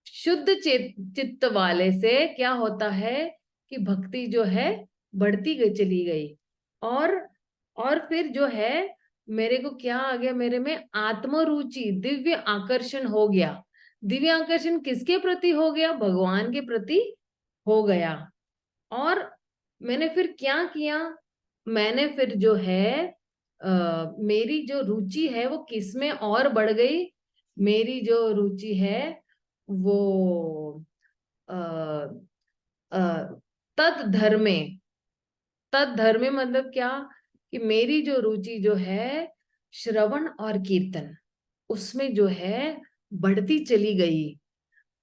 शुद्ध चित्त वाले से क्या होता है कि भक्ति जो है बढ़ती गई, चली गई। और फिर जो है मेरे को क्या आ गया, मेरे में आत्मरुचि, दिव्य आकर्षण हो गया। दिव्य आकर्षण किसके प्रति हो गया? भगवान के प्रति हो गया। और मैंने फिर क्या किया, मैंने फिर जो है मेरी जो रुचि है वो किसमें और बढ़ गई? मेरी जो रुचि है वो तद धर्मे, तद धर्मे मतलब क्या कि मेरी जो रुचि जो है श्रवण और कीर्तन, उसमें जो है बढ़ती चली गई।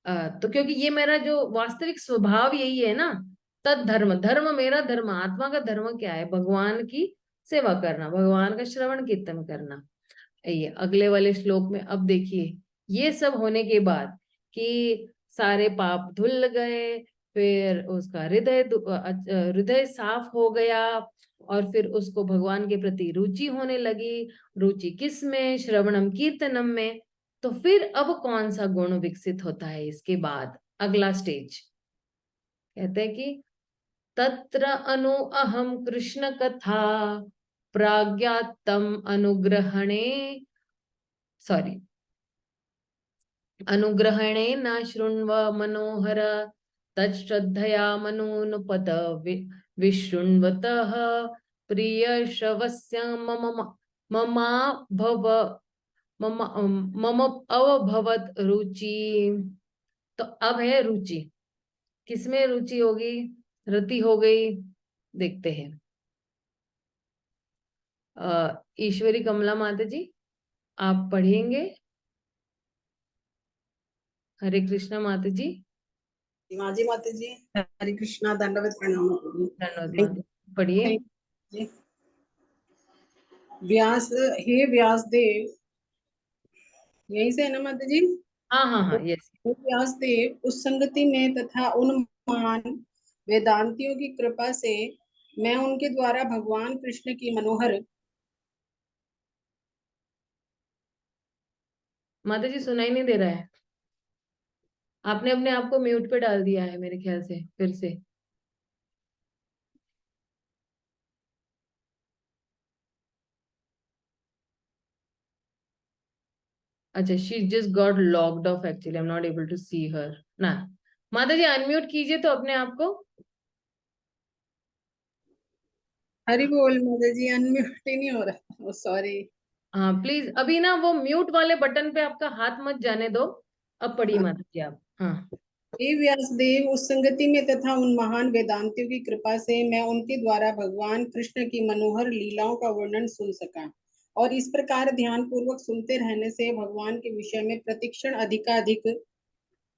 तो क्योंकि ये मेरा जो वास्तविक स्वभाव यही है ना, तद धर्म, धर्म मेरा धर्म, आत्मा का धर्म क्या है? भगवान की सेवा करना, भगवान का श्रवण कीर्तन करना। ये अगले वाले श्लोक में अब देखिए, ये सब होने के बाद कि सारे पाप धुल गए, फिर उसका हृदय साफ हो गया और फिर उसको भगवान के प्रति रुचि होने लगी। रुचि किस में? श्रवणम कीर्तनम में। तो फिर अब कौन सा गुण विकसित होता है इसके बाद? अगला स्टेज कहते हैं कि तत्र अनु अहम कृष्ण कथा प्राज्ञातम अनुग्रहणे, सॉरी, अनुग्रहणे न शृण्व मनोहर तच्छ्रद्धया मनोनुपत विशृण्वतः प्रिय श्रवस्य ममा भव मम अवभवत रुचि। तो अब है रुचि, किसमें रुचि होगी? रति हो गई। देखते हैं ईश्वरी कमला माता जी, आप पढ़ेंगे? हरे कृष्णा माता जी। माजी माता जी, हरे कृष्णा, दंडवत प्रणाम। धन्यवाद माता, पढ़िए। व्यास, हे व्यास देव, यहीं से है ना माता जी? हाँ हाँ हाँ, यस। व्यास देव, उस संगति में तथा उन महान वेदांतियों की कृपा से मैं उनके द्वारा भगवान कृष्ण की मनोहर। माता जी सुनाई नहीं दे रहा है, आपने अपने आप को म्यूट पे डाल दिया है मेरे ख्याल से, फिर से। अच्छा, she just got logged off actually, I'm not able to see her ना। माता जी अनम्यूट कीजिए तो अपने आप को। हरि बोल माता जी, अनम्यूट ही नहीं हो रहा, सॉरी। हाँ प्लीज, अभी ना वो म्यूट वाले बटन पे आपका हाथ मत जाने दो। अब पढ़िए माता जी आप। हाँ। हे व्यासदेव, उस संगति में तथा उन महान वेदांतियों की कृपा से मैं उनके द्वारा भगवान कृष्ण की मनोहर लीलाओं का वर्णन सुन सका, और इस प्रकार ध्यान पूर्वक सुनते रहने से भगवान के विषय में प्रतिक्षण अधिकाधिक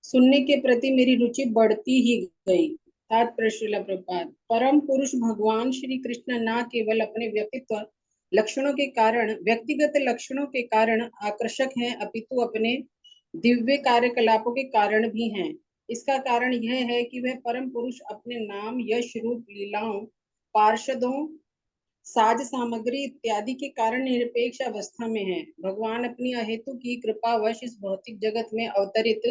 सुनने के प्रति मेरी रुचि बढ़ती ही गई। तात्पर्य श्रील प्रभुपाद। परम पुरुष भगवान श्री कृष्ण न केवल अपने व्यक्तित्व लक्षणों के कारण, व्यक्तिगत लक्षणों के कारण आकर्षक हैं, अपितु अपने दिव्य कार्यकलापों के कारण भी हैं। इसका कारण यह है कि वह परम पुरुष अपने नाम, यश, रूप, लीलाओं, पार्षदों, साज सामग्री इत्यादि के कारण निरपेक्ष अवस्था में है। भगवान अपनी अहेतु की कृपावश इस भौतिक जगत में अवतरित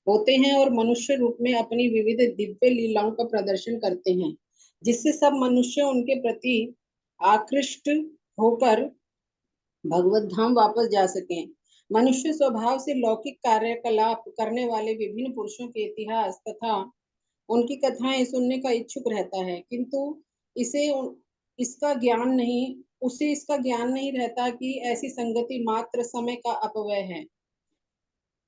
होते हैं और मनुष्य रूप में अपनी विविध दिव्य लीलाओं का प्रदर्शन करते हैं, जिससे सब मनुष्य उनके प्रति आकृष्ट होकर भगवत धाम वापस जा सकें। मनुष्य स्वभाव से लौकिक कार्यकलाप करने वाले विभिन्न पुरुषों के इतिहास तथा उनकी कथाएं सुनने का इच्छुक रहता है, किंतु इसे इसका ज्ञान नहीं उसे इसका ज्ञान नहीं रहता कि ऐसी संगति मात्र समय का अपव्यय है,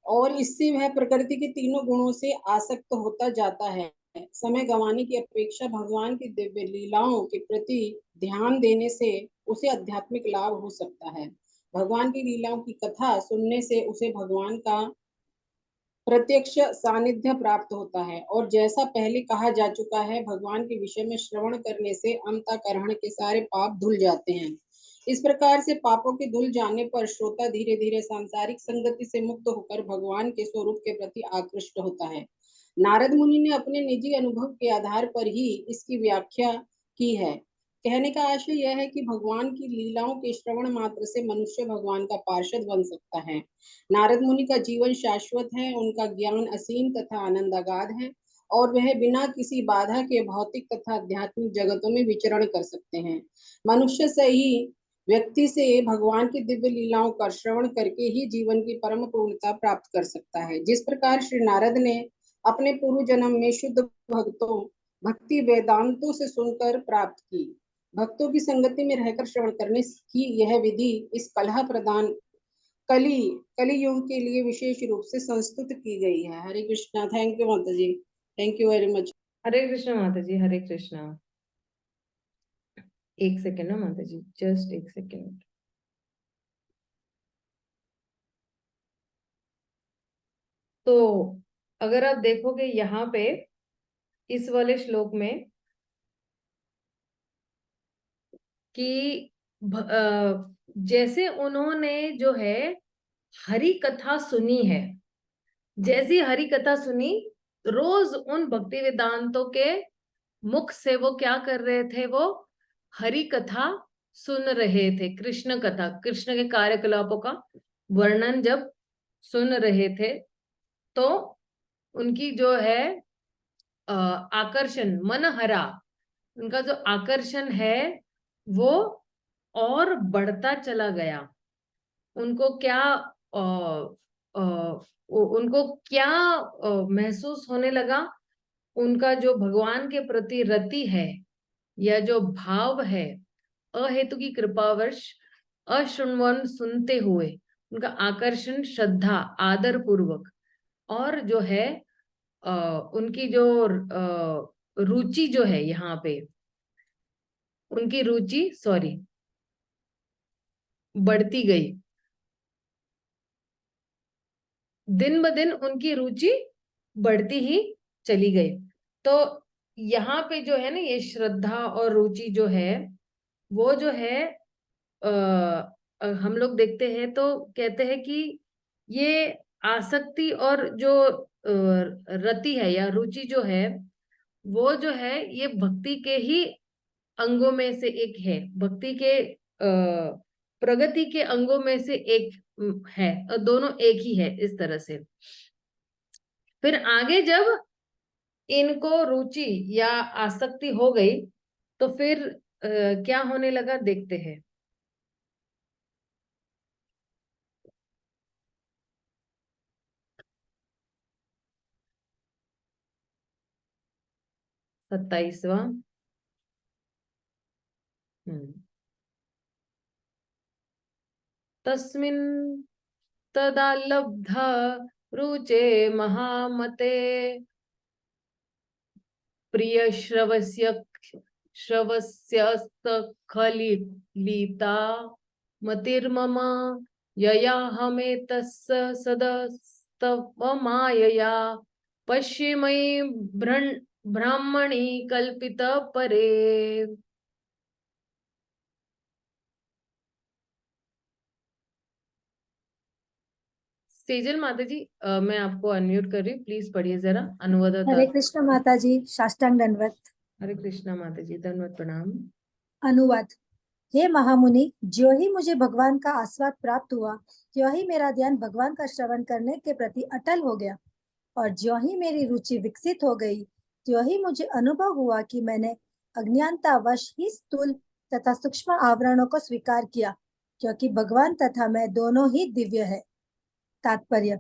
और इससे वह प्रकृति के तीनों गुणों से आसक्त होता जाता है। समय गंवाने की अपेक्षा भगवान की दिव्य लीलाओं के प्रति ध्यान देने से उसे आध्यात्मिक लाभ हो सकता है। भगवान की लीलाओं की कथा सुनने से उसे भगवान का प्रत्यक्ष सानिध्य प्राप्त होता है, और जैसा पहले कहा जा चुका है, भगवान के विषय में श्रवण करने से अंतःकरण के सारे पाप धुल जाते हैं। इस प्रकार से पापों के धुल जाने पर श्रोता धीरे धीरे सांसारिक संगति से मुक्त होकर भगवान के स्वरूप के प्रति आकृष्ट होता है। नारद मुनि ने अपने निजी अनुभव के आधार पर ही इसकी व्याख्या की है। कहने का आशय यह है कि भगवान की लीलाओं के श्रवण मात्र से मनुष्य भगवान का पार्षद बन सकता है। नारद मुनि का जीवन शाश्वत है, उनका ज्ञान असीम तथा आनंद अगाध है, और वह बिना किसी बाधा के भौतिक तथा आध्यात्मिक जगतों में विचरण कर सकते हैं। मनुष्य सही व्यक्ति से भगवान की दिव्य लीलाओं का श्रवण करके ही जीवन की परम पूर्णता प्राप्त कर सकता है। जिस प्रकार श्री नारद ने अपने पूर्व जन्म में शुद्ध भक्ति वेदांतों से सुनकर प्राप्त की, भक्तों की संगति में रहकर श्रवण करने की यह विधि इस कलह प्रदान कली कली युग के लिए विशेष रूप से संस्तुत की गई है। हरे कृष्णा। थैंक यू माता जी, थैंक यू वेरी मच। हरे कृष्णा माता जी, हरे कृष्णा। एक सेकेंड ना माता जी, जस्ट एक सेकेंड। तो अगर आप देखोगे यहाँ पे इस वाले श्लोक में कि जैसे उन्होंने जो है हरि कथा सुनी है, जैसी हरि कथा सुनी, रोज उन भक्ति वेदांतों के मुख से वो क्या कर रहे थे, वो हरि कथा सुन रहे थे। कृष्ण कथा, कृष्ण के कार्यकलापों का वर्णन जब सुन रहे थे, तो उनकी जो है आकर्षण, मनहरा, उनका जो आकर्षण है वो और बढ़ता चला गया। उनको क्या उनको क्या महसूस होने लगा, उनका जो भगवान के प्रति रति है या जो भाव है, अहेतु की कृपावश अशृण्वन सुनते हुए उनका आकर्षण, श्रद्धा, आदर पूर्वक, और जो है उनकी जो रुचि जो है यहाँ पे, उनकी रुचि बढ़ती गई। दिन ब दिन उनकी रुचि बढ़ती ही चली गई। तो यहाँ पे जो है ना, ये श्रद्धा और रुचि जो है, वो जो है हम लोग देखते हैं तो कहते हैं कि ये आसक्ति और जो रति है या रुचि जो है, वो जो है ये भक्ति के ही अंगों में से एक है, भक्ति के प्रगति के अंगों में से एक है, और दोनों एक ही है इस तरह से। फिर आगे जब इनको रुचि या आसक्ति हो गई तो फिर क्या होने लगा देखते हैं। 27वां। तस्मिन् तदा लब्धा रुचे महामते प्रिय श्रवस्यस्तखलिता मतिर्मम ययाहमेतस्य सदस्तवमायया पश्चिमयि ब्राह्मणी कल्पित परे। सेजल माता जी, मैं आपको अनम्यूट कर रही हूँ, प्लीज पढ़िए जरा अनुवाद। हरे कृष्ण माता जी, साष्टांग दंडवत। हरे कृष्णा माता जी, दंडवत प्रणाम। अनुवाद। हे महामुनि, ज्यों ही मुझे भगवान का आस्वाद प्राप्त हुआ, त्यों ही मेरा ध्यान भगवान का श्रवण करने के प्रति अटल हो गया, और ज्यों ही मेरी रुचि विकसित हो गई, त्यों ही मुझे अनुभव हुआ कि मैंने अज्ञानतावश ही स्थूल तथा सूक्ष्म आवरणों को स्वीकार किया, क्योंकि भगवान तथा मैं दोनों ही दिव्य है। तात्पर्य।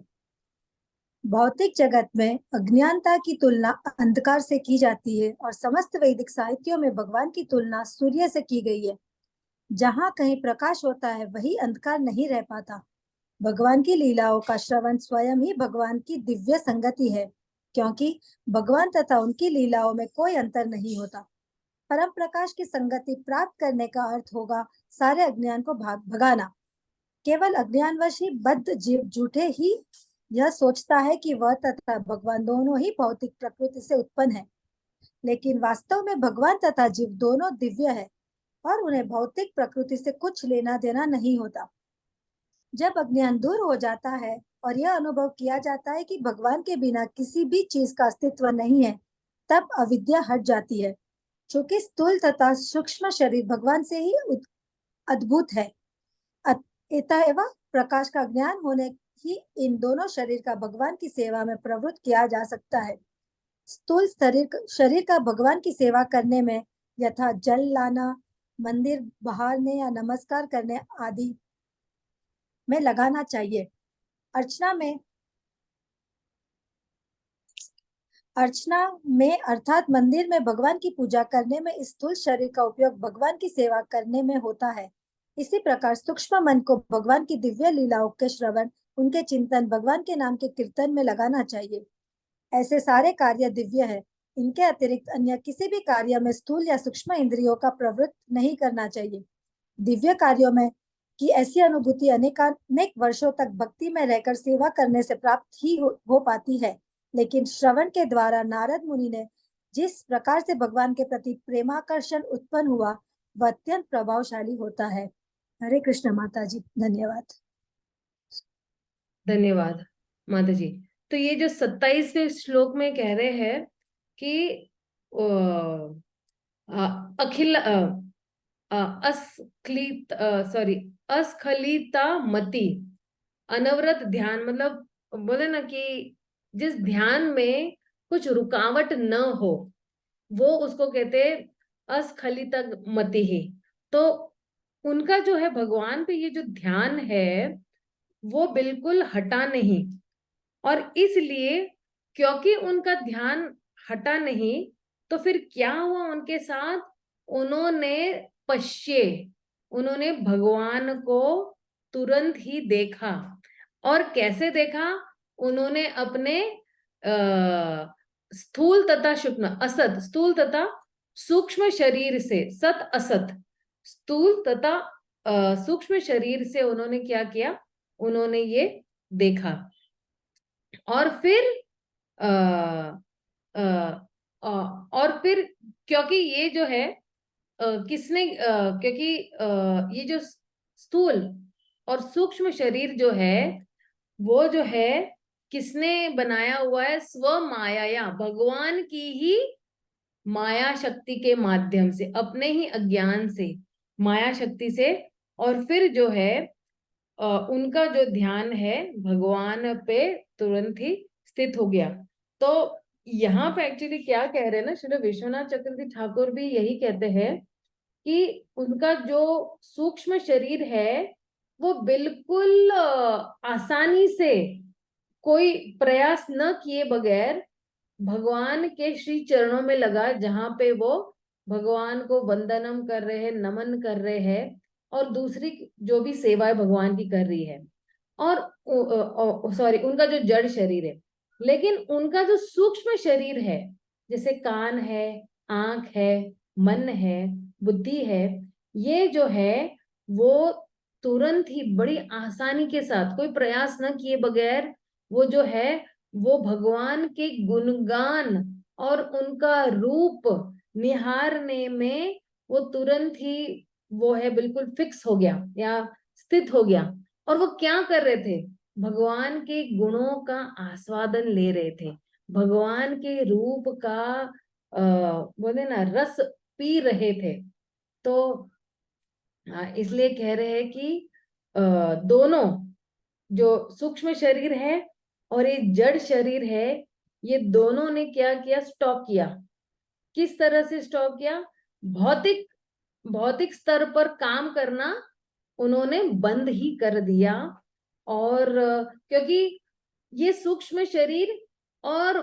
भौतिक जगत में अज्ञानता की तुलना अंधकार से की जाती है, और समस्त वैदिक साहित्यों में भगवान की तुलना सूर्य से की गई है। जहाँ कहीं प्रकाश होता है, वही अंधकार नहीं रह पाता। भगवान की लीलाओं का श्रवण स्वयं ही भगवान की दिव्य संगति है, क्योंकि भगवान तथा उनकी लीलाओं में कोई अंतर नहीं होता। परम प्रकाश की संगति प्राप्त करने का अर्थ होगा सारे अज्ञान को भगाना। केवल अज्ञानवश ही बद्ध जीव झूठे ही यह सोचता है कि वह तथा भगवान दोनों ही भौतिक प्रकृति से उत्पन्न है, लेकिन वास्तव में भगवान तथा जीव दोनों दिव्य है और उन्हें भौतिक प्रकृति से कुछ लेना देना नहीं होता। जब अज्ञान दूर हो जाता है और यह अनुभव किया जाता है कि भगवान के बिना किसी भी चीज का अस्तित्व नहीं है, तब अविद्या हट जाती है। चूंकि स्थूल तथा सूक्ष्म शरीर भगवान से ही अद्भुत है, अतएव प्रकाश का ज्ञान होने ही इन दोनों शरीर का भगवान की सेवा में प्रवृत्त किया जा सकता है। स्थूल शरीर का भगवान की सेवा करने में यथा जल लाना, मंदिर बहारने या नमस्कार करने आदि में लगाना चाहिए। अर्चना में अर्थात मंदिर में भगवान की पूजा करने में स्थूल शरीर का उपयोग भगवान की सेवा करने में होता है। इसी प्रकार सूक्ष्म मन को भगवान की दिव्य लीलाओं के श्रवण, उनके चिंतन, भगवान के नाम के कीर्तन में लगाना चाहिए। ऐसे सारे कार्य दिव्य है। इनके अतिरिक्त अन्य किसी भी कार्य में स्थूल या सूक्ष्म इंद्रियों का प्रवृत्त नहीं करना चाहिए। दिव्य कार्यों में की ऐसी अनुभूति अनेक वर्षों तक भक्ति में रहकर सेवा करने से प्राप्त ही हो पाती है, लेकिन श्रवण के द्वारा नारद मुनि ने जिस प्रकार से भगवान के प्रति प्रेमाकर्षण उत्पन्न हुआ, वह अत्यंत प्रभावशाली होता है। हरे कृष्ण माता जी, धन्यवाद। धन्यवाद माता जी। तो ये जो 27वें श्लोक में कह रहे हैं कि अस्खलिता मति, अनवरत ध्यान, मतलब बोले ना कि जिस ध्यान में कुछ रुकावट न हो, वो उसको कहते हैं अस्खलित मति ही। तो उनका जो है भगवान पे ये जो ध्यान है वो बिल्कुल हटा नहीं, और इसलिए क्योंकि उनका ध्यान हटा नहीं, तो फिर क्या हुआ उनके साथ, उन्होंने भगवान को तुरंत ही देखा। और कैसे देखा? उन्होंने अपने स्थूल तथा स्थूल तथा सूक्ष्म शरीर से, सत असत, स्थूल तथा सूक्ष्म शरीर से उन्होंने क्या किया? उन्होंने ये देखा। और फिर क्योंकि ये जो है क्योंकि ये जो स्थूल और सूक्ष्म शरीर जो है, वो जो है किसने बनाया हुआ है? स्व माया, भगवान की ही माया शक्ति के माध्यम से, अपने ही अज्ञान से, माया शक्ति से। और फिर जो है उनका जो ध्यान है भगवान पे तुरंत ही स्थित हो गया। तो यहाँ पे एक्चुअली क्या कह रहे हैं ना, श्री विश्वनाथ चक्रवर्ती ठाकुर भी यही कहते हैं कि उनका जो सूक्ष्म शरीर है वो बिल्कुल आसानी से, कोई प्रयास न किए बगैर भगवान के श्री चरणों में लगा, जहां पे वो भगवान को वंदनम कर रहे हैं, नमन कर रहे हैं। और दूसरी जो भी सेवाएं भगवान की कर रही है, और सॉरी उनका जो जड़ शरीर है, लेकिन उनका जो सूक्ष्म शरीर है, जैसे कान है, आंख है, मन है, बुद्धि है, ये जो है वो तुरंत ही बड़ी आसानी के साथ कोई प्रयास न किए बगैर वो जो है वो भगवान के गुणगान और उनका रूप निहारने में वो तुरंत ही वो है बिल्कुल फिक्स हो गया या स्थित हो गया। और वो क्या कर रहे थे? भगवान के गुणों का आस्वादन ले रहे थे, भगवान के रूप का बोले ना रस पी रहे थे। तो इसलिए कह रहे हैं कि दोनों जो सूक्ष्म शरीर है और ये जड़ शरीर है, ये दोनों ने क्या किया? स्टॉप किया। किस तरह से स्टॉप किया? भौतिक भौतिक स्तर पर काम करना उन्होंने बंद ही कर दिया। और क्योंकि ये सूक्ष्म शरीर और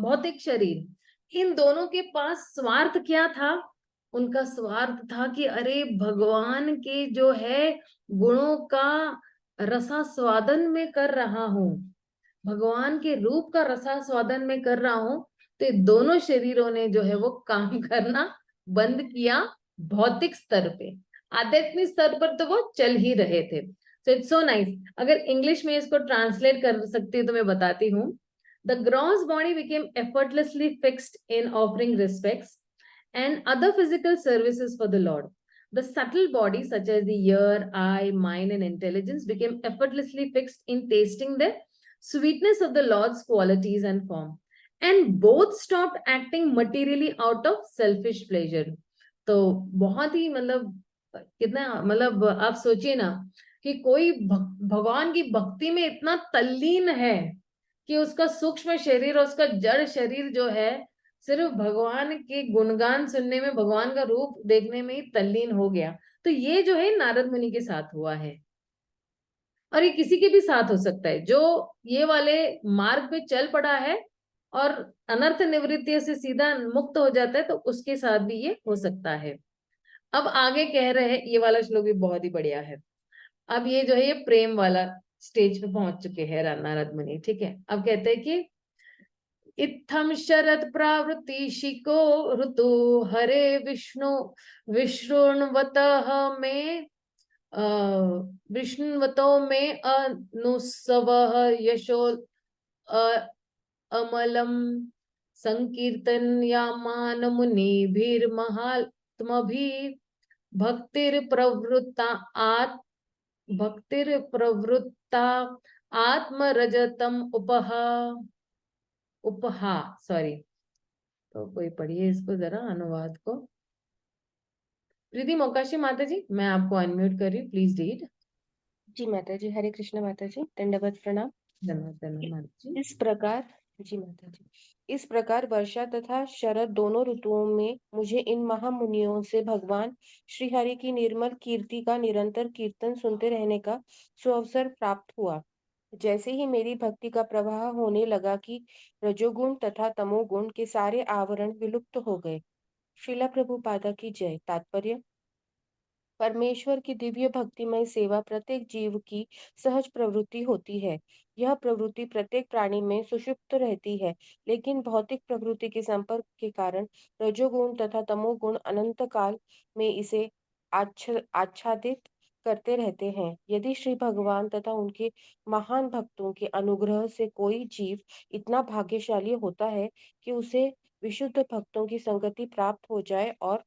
भौतिक शरीर, इन दोनों के पास स्वार्थ क्या था? उनका स्वार्थ था कि अरे भगवान के जो है गुणों का रसास्वादन में कर रहा हूं, भगवान के रूप का रसास्वादन में कर रहा हूं। तो ये दोनों शरीरों ने जो है वो काम करना बंद किया भौतिक स्तर पे। आध्यात्मिक स्तर पर तो वो चल ही रहे थे। So it's so nice. अगर इंग्लिश में इसको ट्रांसलेट कर सकती हूँ तो मैं बताती हूँ। The gross body became effortlessly fixed in offering respects and other physical services for the Lord. The subtle body, such as the ear, eye, mind, and intelligence, became effortlessly fixed in tasting the sweetness of the Lord's qualities and form. And both stopped acting materially out of selfish pleasure. तो बहुत ही मतलब कितना मतलब आप सोचिए ना कि कोई भगवान की भक्ति में इतना तल्लीन है कि उसका सूक्ष्म शरीर और उसका जड़ शरीर जो है सिर्फ भगवान के गुणगान सुनने में, भगवान का रूप देखने में ही तल्लीन हो गया। तो ये जो है नारद मुनि के साथ हुआ है और ये किसी के भी साथ हो सकता है जो ये वाले मार्ग पे चल पड़ा है और अनर्थ निवृत्ति से सीधा मुक्त हो जाता है, तो उसके साथ भी ये हो सकता है। अब आगे कह रहे हैं, ये वाला श्लोक भी बहुत ही बढ़िया है। अब ये जो है ये प्रेम वाला स्टेज पे पहुंच चुके हैं नारद मुनि। ठीक है, अब कहते हैं कि इत्थम शरद प्रावृत्तिशिको ऋतु हरे विष्णु विष्णुवतः में विष्णुवतो में अनुसवः यशो अमलम संकीर्तनयामान मुनिभिर्महात्मभिः भक्तिर्प्रवृत्ता भक्तिर्प्रवृत्ता आत्मरजतम उपहा सॉरी। तो कोई पढ़िए इसको जरा अनुवाद को। प्रीति मोकाशी माता जी, मैं आपको अनम्यूट कर रही हूँ, प्लीज रीड। जी माता जी, हरे कृष्ण माता जी, दंडवत प्रणाम। धन्यवाद माता जी। इस प्रकार जी माता जी, इस प्रकार वर्षा तथा शरद दोनों ऋतुओं में मुझे इन महामुनियों से भगवान श्री हरि की निर्मल कीर्ति का निरंतर कीर्तन सुनते रहने का सुअवसर प्राप्त हुआ। जैसे ही मेरी भक्ति का प्रवाह होने लगा कि रजोगुण तथा तमोगुण के सारे आवरण विलुप्त हो गए। श्रीला प्रभुपादा की जय। तात्पर्य: परमेश्वर की दिव्य भक्तिमय सेवा प्रत्येक जीव की सहज प्रवृत्ति होती है। यह प्रवृत्ति प्रत्येक प्राणी में सुषुप्त रहती है, लेकिन भौतिक प्रवृत्ति के संपर्क के कारण रजोगुण तथा तमोगुण अनंत काल में इसे आच्छादित करते रहते हैं। यदि श्री भगवान तथा उनके महान भक्तों के अनुग्रह से कोई जीव इतना भाग्यशाली होता है कि उसे विशुद्ध भक्तों की संगति प्राप्त हो जाए और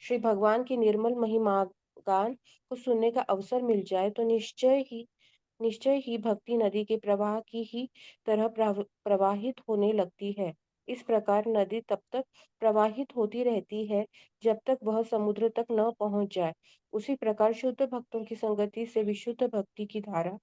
श्री भगवान की निर्मल महिमा गान को सुनने का अवसर मिल जाए, तो निश्चय ही भक्ति नदी के प्रवाह की ही तरह प्रवाहित होने लगती है। इस प्रकार नदी तब तक प्रवाहित होती रहती है जब तक वह समुद्र तक न पहुंच जाए। उसी प्रकार शुद्ध भक्तों की संगति से विशुद्ध भक्ति की धारा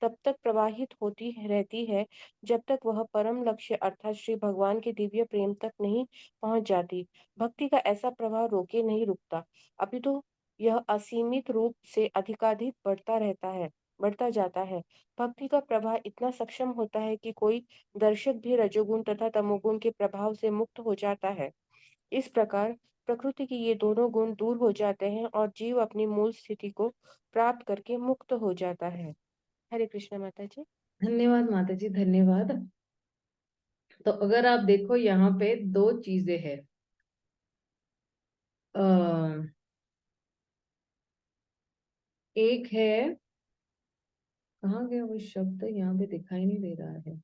तब तक प्रवाहित होती रहती है जब तक वह परम लक्ष्य अर्थात श्री भगवान के दिव्य प्रेम तक नहीं पहुंच जाती। भक्ति का ऐसा प्रवाह रोके नहीं रुकता, अपितु यह असीमित रूप से अधिकाधिक बढ़ता जाता है। भक्ति का प्रवाह इतना सक्षम होता है कि कोई दर्शक भी रजोगुण तथा तमोगुण के प्रभाव से मुक्त हो जाता है। इस प्रकार प्रकृति की ये दोनों गुण दूर हो जाते हैं और जीव अपनी मूल स्थिति को प्राप्त करके मुक्त हो जाता है। हरे कृष्ण माता जी। धन्यवाद माता जी, धन्यवाद। तो अगर आप देखो यहाँ पे दो चीजें हैं। एक है, कहाँ गया वो शब्द, यहाँ पे दिखाई नहीं दे रहा है।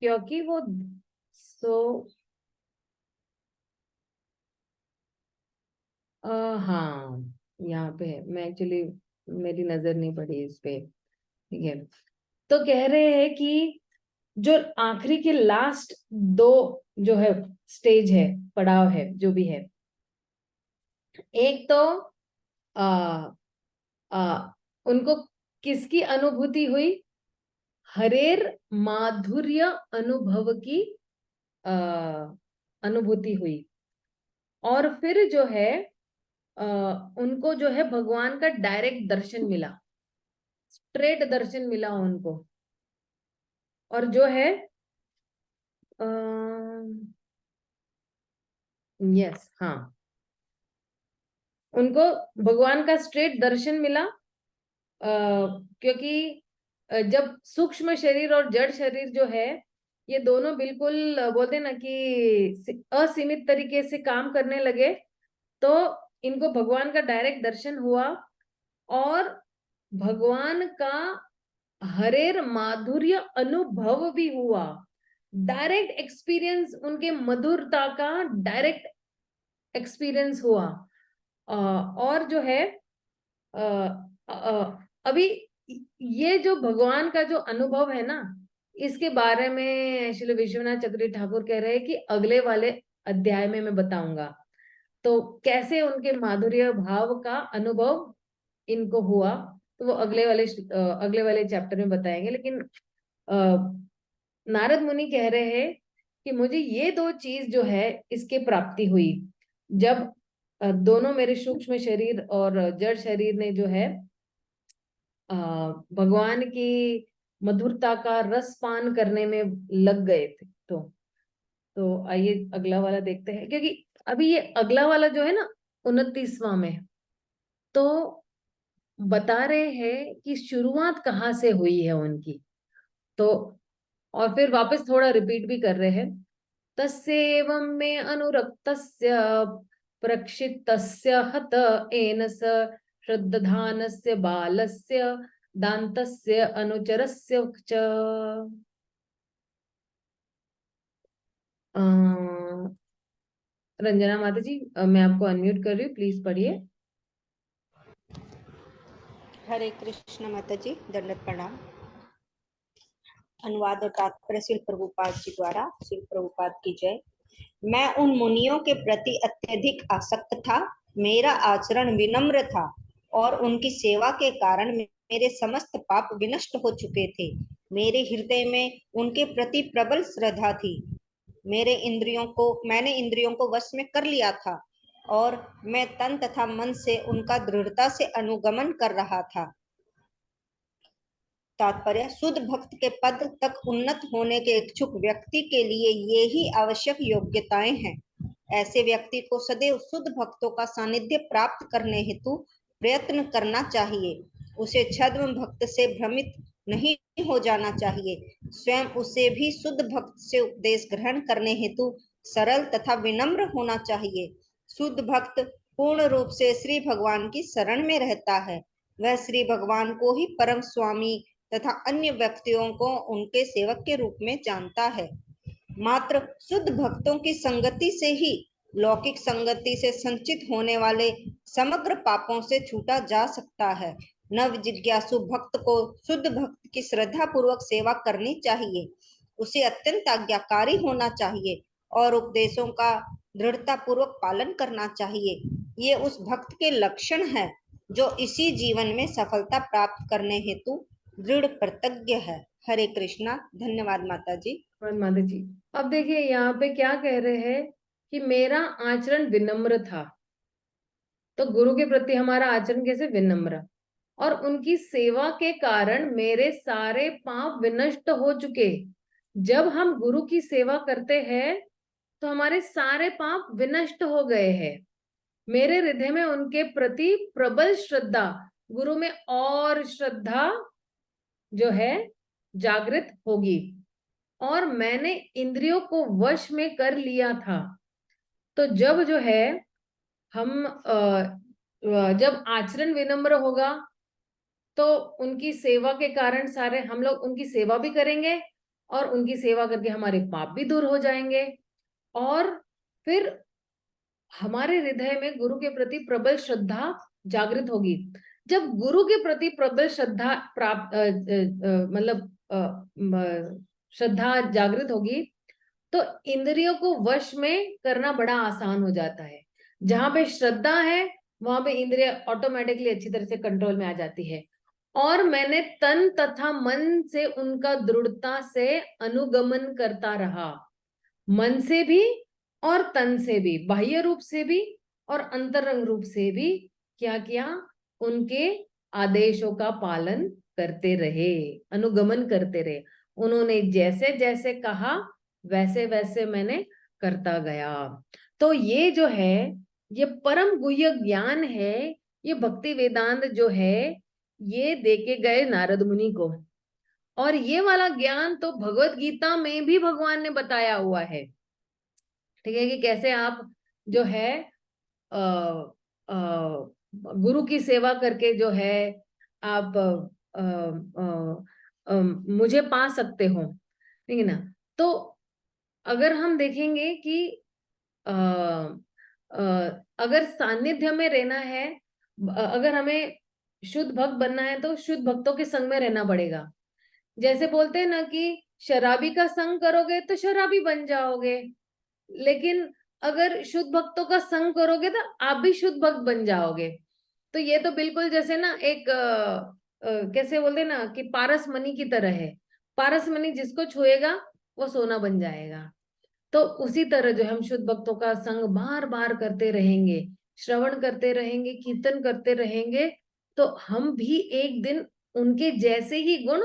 क्योंकि वो सो हाँ, यहाँ पे है। मैं एक्चुअली, मेरी नजर नहीं पड़ी इस पे। ठीक है, तो कह रहे हैं कि जो आखिरी के लास्ट दो जो है स्टेज है, पड़ाव है, जो भी है, एक तो आ, उनको किसकी अनुभूति हुई? हरेर माधुर्य अनुभव की अनुभूति हुई। और फिर जो है उनको जो है भगवान का डायरेक्ट दर्शन मिला, स्ट्रेट दर्शन मिला उनको। और जो है यस, हाँ, उनको भगवान का स्ट्रेट दर्शन मिला। क्योंकि जब सूक्ष्म शरीर और जड़ शरीर जो है, ये दोनों बिल्कुल बोलते ना कि असीमित तरीके से काम करने लगे, तो इनको भगवान का डायरेक्ट दर्शन हुआ और भगवान का हरेर माधुर्य अनुभव भी हुआ। डायरेक्ट एक्सपीरियंस, उनके मधुरता का डायरेक्ट एक्सपीरियंस हुआ। और जो है अभी ये जो भगवान का जो अनुभव है ना, इसके बारे में श्री विश्वनाथ चक्रवर्ती ठाकुर कह रहे हैं कि अगले वाले अध्याय में मैं बताऊंगा, तो कैसे उनके माधुर्य भाव का अनुभव इनको हुआ, तो वो अगले वाले चैप्टर में बताएंगे। लेकिन नारद मुनि कह रहे हैं कि मुझे ये दो चीज जो है इसके प्राप्ति हुई, जब दोनों मेरे सूक्ष्म शरीर और जड़ शरीर ने जो है भगवान की मधुरता का रस पान करने में लग गए थे। तो आइए अगला वाला देखते हैं, क्योंकि अभी ये अगला वाला जो है ना 29वां में, तो बता रहे हैं कि शुरुआत कहाँ से हुई है उनकी। तो और फिर वापस थोड़ा रिपीट भी कर रहे हैं। तस्येवं मे अनुरक्तस्य प्रक्षिप्तस्य हत एन स श्रद्धानस्य बालस्य दान्तस्य अनुचरस्य च। रंजना माता जी, मैं आपको अनम्यूट कर रही हूँ, प्लीज पढ़िए। हरे कृष्ण माता जी, दंडवत प्रणाम। अनुवाद और तात्पर्य श्रील प्रभुपाद जी द्वारा। श्रील प्रभुपाद की जय। मैं उन मुनियों के प्रति अत्यधिक आसक्त था, मेरा आचरण विनम्र था और उनकी सेवा के कारण मेरे समस्त पाप विनष्ट हो चुके थे। मेरे हृदय में उनके प्रति प्रबल श्रद्धा थी। मैंने इंद्रियों को वश में कर लिया था और मैं तन तथा मन से उनका दृढ़ता से अनुगमन कर रहा था। तात्पर्य, शुद्ध भक्त के पद तक उन्नत होने के इच्छुक व्यक्ति के लिए ये ही आवश्यक योग्यताएं हैं। ऐसे व्यक्ति को सदैव शुद्ध भक्तों का सानिध्य प्राप्त करने हेतु प्रयत्न करना चाहिए। उसे छद्म भक्त से भ्रमित नहीं हो जाना चाहिए। स्वयं उसे भी शुद्ध भक्त से उपदेश ग्रहण करने हेतु सरल तथा विनम्र होना चाहिए। शुद्ध भक्त पूर्ण रूप से श्री भगवान की शरण में रहता है। वह श्री भगवान को ही परम स्वामी तथा अन्य व्यक्तियों को उनके सेवक के रूप में जानता है। मात्र शुद्ध भक्तों की संगति से ही लौकिक संगति से संचित होने वाले समग्र पापों से छूटा जा सकता है। नव जिज्ञासु भक्त को शुद्ध भक्त की श्रद्धा पूर्वक सेवा करनी चाहिए। उसे अत्यंत आज्ञाकारी होना चाहिए और उपदेशों का दृढ़ता पूर्वक पालन करना चाहिए। ये उस भक्त के लक्षण है जो इसी जीवन में सफलता प्राप्त करने हेतु दृढ़ प्रतिज्ञ है। हरे कृष्णा। धन्यवाद माता जी। माता जी, अब देखिए यहाँ पे क्या कह रहे हैं कि मेरा आचरण विनम्र था। तो गुरु के प्रति हमारा आचरण कैसे? विनम्र। और उनकी सेवा के कारण मेरे सारे पाप विनष्ट हो चुके। जब हम गुरु की सेवा करते हैं तो हमारे सारे पाप विनष्ट हो गए हैं। मेरे हृदय में उनके प्रति प्रबल श्रद्धा, गुरु में और श्रद्धा जो है जागृत होगी। और मैंने इंद्रियों को वश में कर लिया था। तो जब जो है हम जब आचरण विनम्र होगा तो उनकी सेवा के कारण सारे हम लोग उनकी सेवा भी करेंगे और उनकी सेवा करके हमारे पाप भी दूर हो जाएंगे। और फिर हमारे हृदय में गुरु के प्रति प्रबल श्रद्धा जागृत होगी। जब गुरु के प्रति प्रबल श्रद्धा प्राप्त श्रद्धा जागृत होगी तो इंद्रियों को वश में करना बड़ा आसान हो जाता है। जहां पे श्रद्धा है वहां पे इंद्रिय ऑटोमेटिकली अच्छी तरह से कंट्रोल में आ जाती है। और मैंने तन तथा मन से उनका दृढ़ता से अनुगमन करता रहा। मन से भी और तन से भी, बाह्य रूप से भी और अंतरंग रूप से भी क्या किया? उनके आदेशों का पालन करते रहे, अनुगमन करते रहे। उन्होंने जैसे जैसे कहा वैसे वैसे मैंने करता गया। तो ये जो है ये परम गुह्य ज्ञान है। ये भक्ति वेदांत जो है ये देके गए नारद मुनि को। और ये वाला ज्ञान तो भगवत गीता में भी भगवान ने बताया हुआ है। ठीक है कि कैसे आप जो है गुरु की सेवा करके जो है आप मुझे पा सकते हो। ठीक है ना? तो अगर हम देखेंगे कि अगर सानिध्य में रहना है, अगर हमें शुद्ध भक्त बनना है तो शुद्ध भक्तों के संग में रहना पड़ेगा। जैसे बोलते हैं ना कि शराबी का संग करोगे तो शराबी बन जाओगे, लेकिन अगर शुद्ध भक्तों का संग करोगे तो आप भी शुद्ध भक्त बन जाओगे। तो ये तो बिल्कुल जैसे ना एक कैसे बोलते ना कि पारस मणि की तरह है। पारस मणि जिसको छुएगा वो सोना बन जाएगा। तो उसी तरह जो हम शुद्ध भक्तों का संग बार बार करते रहेंगे, श्रवण करते रहेंगे, कीर्तन करते रहेंगे, तो हम भी एक दिन उनके जैसे ही गुण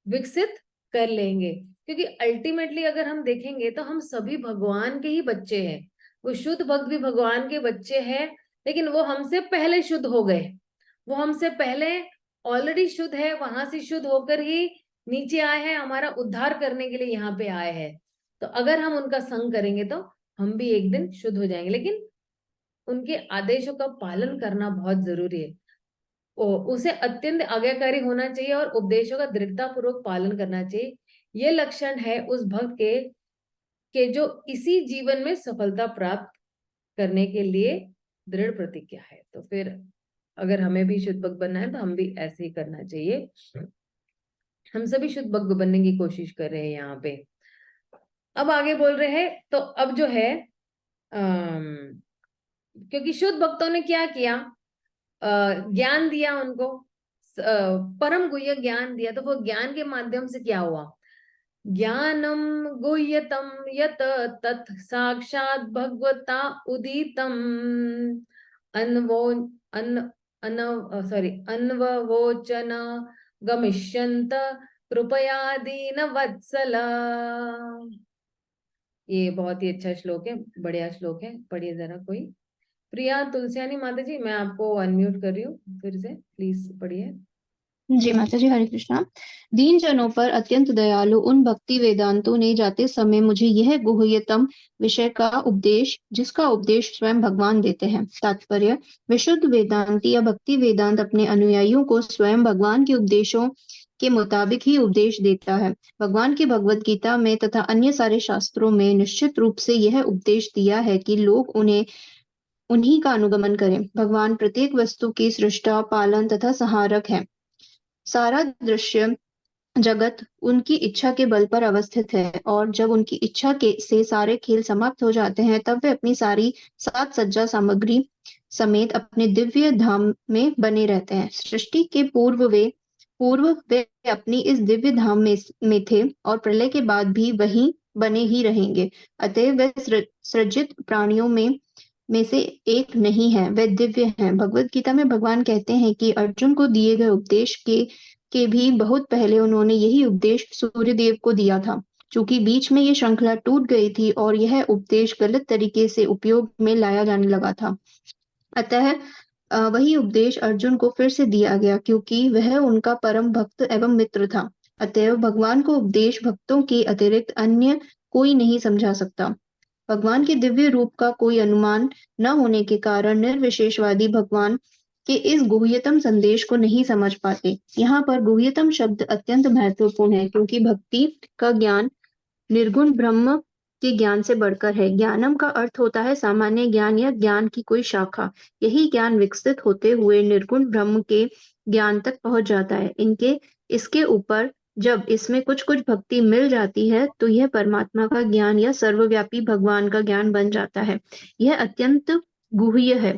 विकसित कर लेंगे। क्योंकि अल्टीमेटली अगर हम देखेंगे तो हम सभी भगवान के ही बच्चे हैं। वो शुद्ध भक्त भी भगवान के बच्चे हैं, लेकिन वो हमसे पहले शुद्ध हो गए। वो हमसे पहले ऑलरेडी शुद्ध है, वहां से शुद्ध होकर ही नीचे आए हैं, हमारा उद्धार करने के लिए यहाँ पे आए हैं। तो अगर हम उनका संग करेंगे तो हम भी एक दिन शुद्ध हो जाएंगे। लेकिन उनके आदेशों का पालन करना बहुत जरूरी है। उसे अत्यंत आज्ञाकारी होना चाहिए और उपदेशों का दृढ़ता पूर्वक पालन करना चाहिए। ये लक्षण है उस भक्त के जो इसी जीवन में सफलता प्राप्त करने के लिए दृढ़ प्रतिज्ञा है। तो फिर अगर हमें भी शुद्ध भक्त बनना है तो हम भी ऐसे ही करना चाहिए। हम सभी शुद्ध भक्त बनने की कोशिश कर रहे हैं यहाँ पे। अब आगे बोल रहे हैं तो अब जो है क्योंकि शुद्ध भक्तों ने क्या किया? ज्ञान दिया उनको, परम गुह्य ज्ञान दिया। तो वो ज्ञान के माध्यम से क्या हुआ? ज्ञानम गुह्यतम यत तत् साक्षात भगवता उदितम अन्वो अन्ववोचन गमिष्यन्त कृपया दीन वत्सल। ये बहुत ही अच्छा श्लोक है, बढ़िया श्लोक है। पढ़िए जरा कोई। प्रिया तुलसियानी माता जी, मैं आपको अनम्यूट कर रही हूँ, फिर से प्लीज पढ़िए। जी माता जी, हरे कृष्णा। दीन जनों पर अत्यंत दयालु उन भक्ति वेदांतों ने जाते समय मुझे यह गुह्यतम विषय का उपदेश, जिसका उपदेश स्वयं भगवान देते हैं। तात्पर्य: विशुद्ध वेदांती या भक्ति वेदांत अपने अनुयायियों को स्वयं भगवान के उपदेशों के मुताबिक ही उपदेश देता है। भगवान की भगवत गीता में तथा अन्य सारे शास्त्रों में निश्चित रूप से यह उपदेश दिया है कि लोग उन्हीं का अनुगमन करें। भगवान प्रत्येक वस्तु की सृष्टा, पालन तथा संहारक है। सारा दृश्य जगत उनकी इच्छा के बल पर अवस्थित है और जब उनकी इच्छा से सारे खेल समाप्त हो जाते हैं तब वे अपनी सारी साज सज्जा सामग्री समेत अपने दिव्य धाम में बने रहते हैं। सृष्टि के पूर्व वे पूर्व वे अपनी इस दिव्य धाम में थे और प्रलय के बाद भी वहीं बने ही रहेंगे। अतः वे सृजित प्राणियों में से एक नहीं है, वे दिव्य हैं। भगवत गीता में भगवान कहते हैं कि अर्जुन को दिए गए उपदेश के भी बहुत पहले उन्होंने यही उपदेश सूर्यदेव को दिया था। चूंकि बीच में ये श्रृंखला टूट गई थी और यह उपदेश गलत तरीके से उपयोग में लाया जाने लगा था, अतः वही उपदेश अर्जुन को फिर से दिया गया, क्योंकि वह उनका परम भक्त एवं मित्र था। अतएव भगवान को उपदेश भक्तों के अतिरिक्त अन्य कोई नहीं समझा सकता। भगवान के दिव्य रूप का कोई अनुमान न होने के कारण निर्विशेषवादी भगवान के इस गुह्यतम संदेश को नहीं समझ पाते। यहाँ पर गुह्यतम शब्द अत्यंत महत्वपूर्ण है, क्योंकि भक्ति का ज्ञान निर्गुण ब्रह्म के ज्ञान से बढ़कर है। ज्ञानम का अर्थ होता है सामान्य ज्ञान या ज्ञान की कोई शाखा। यही ज्ञान विकसित होते हुए निर्गुण ब्रह्म के ज्ञान तक पहुंच जाता है। इसके ऊपर जब इसमें कुछ कुछ भक्ति मिल जाती है तो यह परमात्मा का ज्ञान या सर्वव्यापी भगवान का ज्ञान बन जाता है। यह अत्यंत गुह्य है,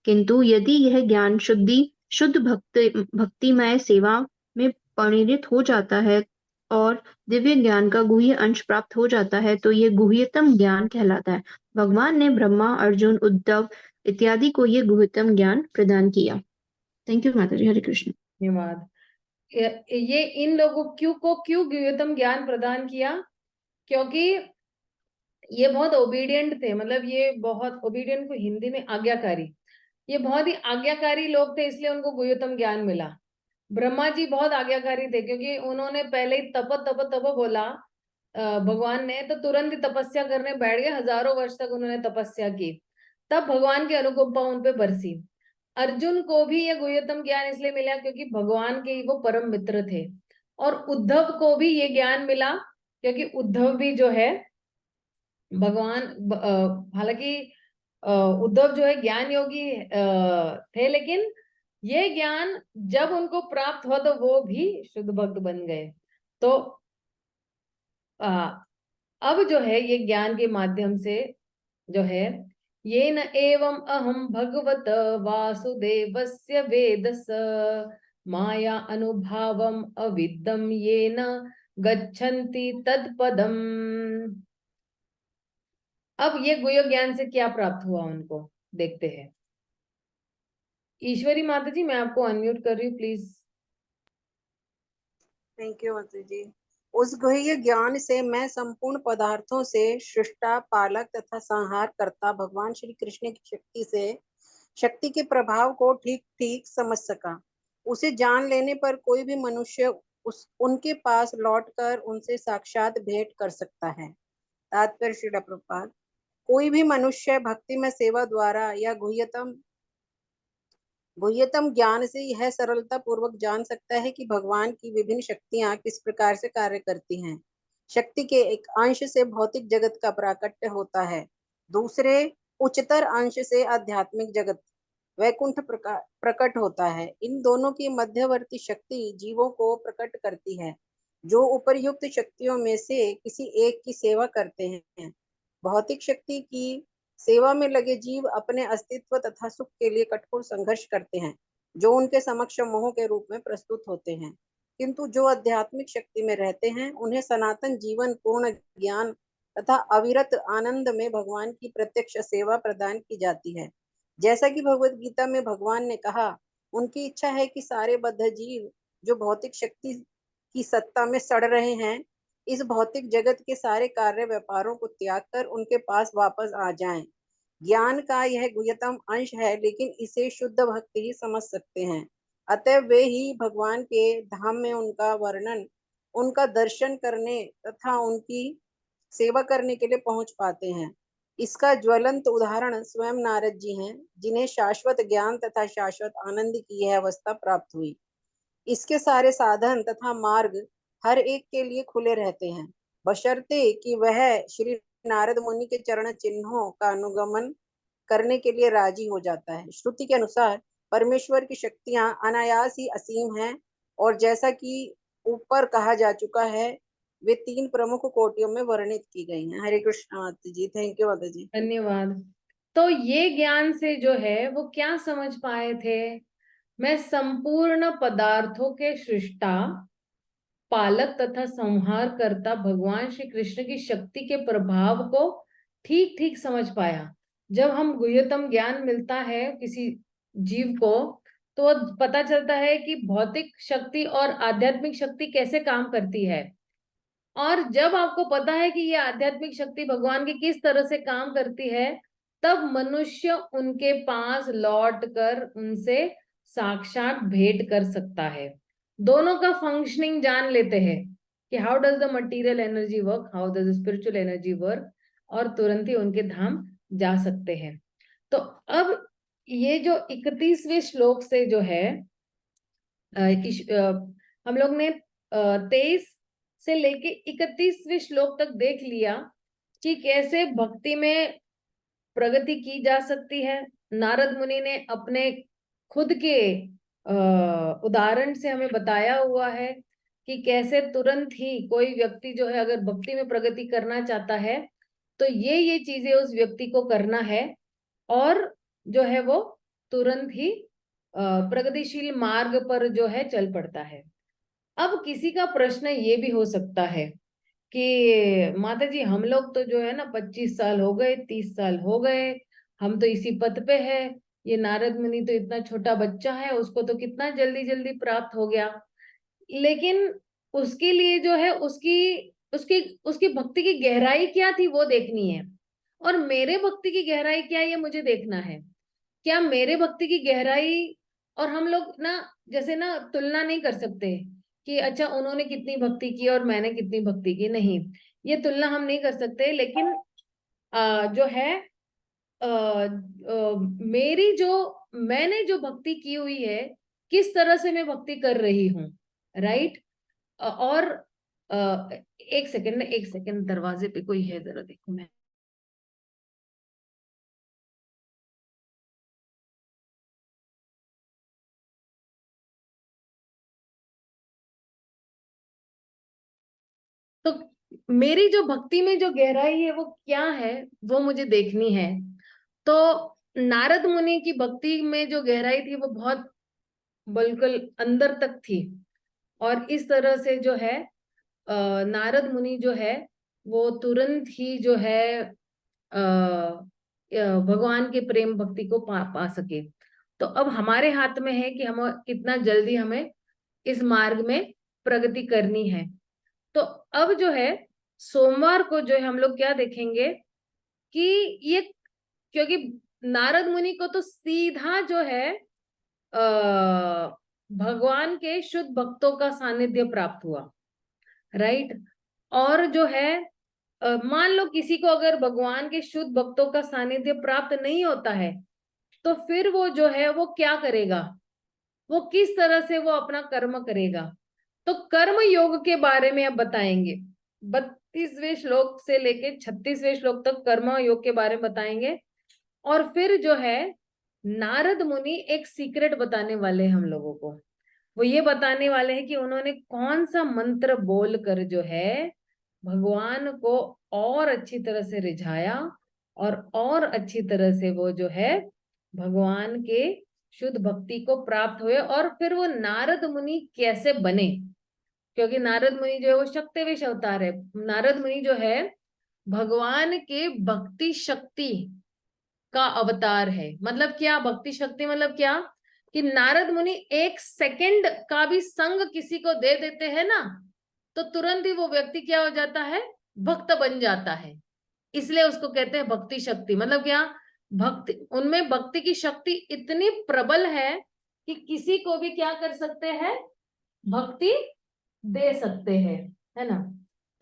किंतु यदि यह ज्ञान शुद्ध भक्तिमय सेवा में परिणित हो जाता है और दिव्य ज्ञान का गुह्य अंश प्राप्त हो जाता है तो ये गुह्यतम ज्ञान कहलाता है। भगवान ने ब्रह्मा, अर्जुन, उद्धव इत्यादि को ये गुह्यतम ज्ञान प्रदान किया। थैंक यू माता जी। हरे कृष्ण। धन्यवाद। ये इन लोगों क्यों गुह्यतम ज्ञान प्रदान किया? क्योंकि ये बहुत ओबीडियंट थे, मतलब ये बहुत ओबीडियंट को हिंदी में आज्ञाकारी, ये बहुत ही आज्ञाकारी लोग थे, इसलिए उनको गुह्यतम ज्ञान मिला। ब्रह्मा जी बहुत आज्ञाकारी थे, क्योंकि उन्होंने पहले ही तप तप तप बोला भगवान ने, तो तुरंत ही तपस्या करने बैठ गए। हजारों वर्ष तक उन्होंने तपस्या की, तब भगवान की अनुकंपा उन पे बरसी। अर्जुन को भी ये गुह्यतम ज्ञान इसलिए मिला क्योंकि भगवान के वो परम मित्र थे। और उद्धव को भी ये ज्ञान मिला क्योंकि उद्धव भी जो है भगवान, हालांकि उद्धव जो है ज्ञान योगी थे, लेकिन ये ज्ञान जब उनको प्राप्त हुआ तो वो भी शुद्ध भक्त बन गए। तो अब जो है ये ज्ञान के माध्यम से जो है, ये न एवं अहम भगवत वासुदेवस्य वेदस माया अनुभावम अविद्यम ये न गच्छन्ति तत्पदम। अब ये गुह्य ज्ञान से क्या प्राप्त हुआ उनको, देखते हैं। ईश्वरी माता जी, मैं आपको अनम्यूट कर रही हूँ, प्लीज। थैंक यू माता जी। उस गुह्य ज्ञान से मैं संपूर्ण पदार्थों से सृष्टा, पालक तथा संहार करता भगवान श्री कृष्ण की शक्ति के प्रभाव को ठीक ठीक समझ सका। उसे जान लेने पर कोई भी मनुष्य उनके पास लौटकर उनसे साक्षात भेंट कर सकता है। तात्पर्य श्रील प्रभुपाद। कोई भी मनुष्य भक्ति में सेवा द्वारा या गुह्यतम ज्ञान से यह सरलता पूर्वक जान सकता है कि भगवान की विभिन्न शक्तियां किस प्रकार से कार्य करती हैं। शक्ति के एक अंश से भौतिक जगत का प्राकट्य होता है, दूसरे उच्चतर अंश से आध्यात्मिक जगत वैकुंठ प्रकट होता है। इन दोनों की मध्यवर्ती शक्ति जीवों को प्रकट करती है, जो उपर्युक्त शक्तियों में से किसी एक की सेवा करते हैं। भौतिक शक्ति की सेवा में लगे जीव अपने अस्तित्व तथा सुख के लिए कठोर संघर्ष करते हैं, जो उनके समक्ष मोह के रूप में प्रस्तुत होते हैं। किंतु जो आध्यात्मिक शक्ति में रहते हैं, उन्हें सनातन जीवन, पूर्ण ज्ञान तथा अविरत आनंद में भगवान की प्रत्यक्ष सेवा प्रदान की जाती है। जैसा कि भगवत गीता में भगवान ने कहा, उनकी इच्छा है कि सारे बद्ध जीव जो भौतिक शक्ति की सत्ता में सड़ रहे हैं, इस भौतिक जगत के सारे कार्य व्यापारों को त्याग कर उनके पास वापस आ जाएं। ज्ञान का यह गुह्यतम अंश है, लेकिन इसे शुद्ध भक्त ही समझ सकते हैं। अतः वे ही भगवान के धाम में उनका वर्णन, उनका दर्शन करने तथा उनकी सेवा करने के लिए पहुंच पाते हैं। इसका ज्वलंत उदाहरण स्वयं नारद जी हैं, जिन्हें शाश्वत ज्ञान तथा शाश्वत आनंद की यह अवस्था प्राप्त हुई। इसके सारे साधन तथा मार्ग हर एक के लिए खुले रहते हैं, बशर्ते कि वह श्री नारद मुनि के चरण चिन्हों का अनुगमन करने के लिए राजी हो जाता है। श्रुति के अनुसार परमेश्वर की शक्तियां अनायास ही असीम हैं, और जैसा कि ऊपर कहा जा चुका है, वे 3 प्रमुख कोटियों में वर्णित की गई हैं। हरे कृष्ण माता जी। थैंक यू माता जी। धन्यवाद। तो ये ज्ञान से जो है वो क्या समझ पाए थे? मैं संपूर्ण पदार्थों के सृष्टा, पालक तथा संहार करता भगवान श्री कृष्ण की शक्ति के प्रभाव को ठीक ठीक समझ पाया। जब हम गुह्यतम ज्ञान मिलता है किसी जीव को, तो पता चलता है कि भौतिक शक्ति और आध्यात्मिक शक्ति कैसे काम करती है। और जब आपको पता है कि ये आध्यात्मिक शक्ति भगवान की किस तरह से काम करती है, तब मनुष्य उनके पास लौट कर उनसे साक्षात भेंट कर सकता है। दोनों का फंक्शनिंग जान लेते हैं कि how does the material energy work, how does the spiritual energy work, और तुरंत ही उनके धाम जा सकते हैं। तो अब ये जो 31वें श्लोक से जो है हम लोग ने 23 से लेके 31वें श्लोक तक देख लिया कि कैसे भक्ति में प्रगति की जा सकती है। नारद मुनि ने अपने खुद के उदाहरण से हमें बताया हुआ है कि कैसे तुरंत ही कोई व्यक्ति जो है अगर भक्ति में प्रगति करना चाहता है तो ये चीजें उस व्यक्ति को करना है, और जो है वो तुरंत ही प्रगतिशील मार्ग पर जो है चल पड़ता है। अब किसी का प्रश्न ये भी हो सकता है कि माता जी हम लोग तो जो है ना 25 साल हो गए, 30 साल हो गए, हम तो इसी पथ पे है, ये नारद मुनि तो इतना छोटा बच्चा है, उसको तो कितना जल्दी जल्दी प्राप्त हो गया। लेकिन उसके लिए जो है उसकी उसकी उसकी भक्ति की गहराई क्या थी वो देखनी है, और मेरे भक्ति की गहराई क्या है ये मुझे देखना है। क्या मेरे भक्ति की गहराई, और हम लोग ना जैसे ना तुलना नहीं कर सकते कि अच्छा उन्होंने कितनी भक्ति की और मैंने कितनी भक्ति की, नहीं, ये तुलना हम नहीं कर सकते। लेकिन जो है मैंने जो भक्ति की हुई है, किस तरह से मैं भक्ति कर रही हूँ, राइट। और एक सेकंड दरवाजे पे कोई है, जरा देखो। मैं तो मेरी जो भक्ति में जो गहराई है वो क्या है वो मुझे देखनी है। तो नारद मुनि की भक्ति में जो गहराई थी वो बहुत बिल्कुल अंदर तक थी, और इस तरह से जो है नारद मुनि जो है वो तुरंत ही जो है भगवान के प्रेम भक्ति को पा सके। तो अब हमारे हाथ में है कि हम कितना जल्दी हमें इस मार्ग में प्रगति करनी है। तो अब जो है सोमवार को जो है हम लोग क्या देखेंगे कि ये, क्योंकि नारद मुनि को तो सीधा जो है भगवान के शुद्ध भक्तों का सानिध्य प्राप्त हुआ, राइट। और जो है मान लो किसी को अगर भगवान के शुद्ध भक्तों का सानिध्य प्राप्त नहीं होता है, तो फिर वो जो है वो क्या करेगा, वो किस तरह से वो अपना कर्म करेगा। तो कर्म योग के बारे में अब बताएंगे। 32वें श्लोक से लेके 36वें श्लोक तक कर्म योग के बारे में बताएंगे। और फिर जो है नारद मुनि एक सीक्रेट बताने वाले हम लोगों को। वो ये बताने वाले हैं कि उन्होंने कौन सा मंत्र बोलकर जो है भगवान को और अच्छी तरह से रिझाया, और अच्छी तरह से वो जो है भगवान के शुद्ध भक्ति को प्राप्त हुए, और फिर वो नारद मुनि कैसे बने। क्योंकि नारद मुनि जो है वो शक्तिवेश अवतार है। नारद मुनि जो है भगवान के भक्ति शक्ति का अवतार है। मतलब क्या भक्ति शक्ति, मतलब क्या कि नारद मुनि 1 सेकंड का भी संग किसी को दे देते हैं ना, तो तुरंत ही वो व्यक्ति क्या हो जाता है, भक्त बन जाता है। इसलिए उसको कहते हैं भक्ति शक्ति। मतलब क्या, भक्ति, उनमें भक्ति की शक्ति इतनी प्रबल है कि किसी को भी क्या कर सकते हैं, भक्ति दे सकते हैं, है ना।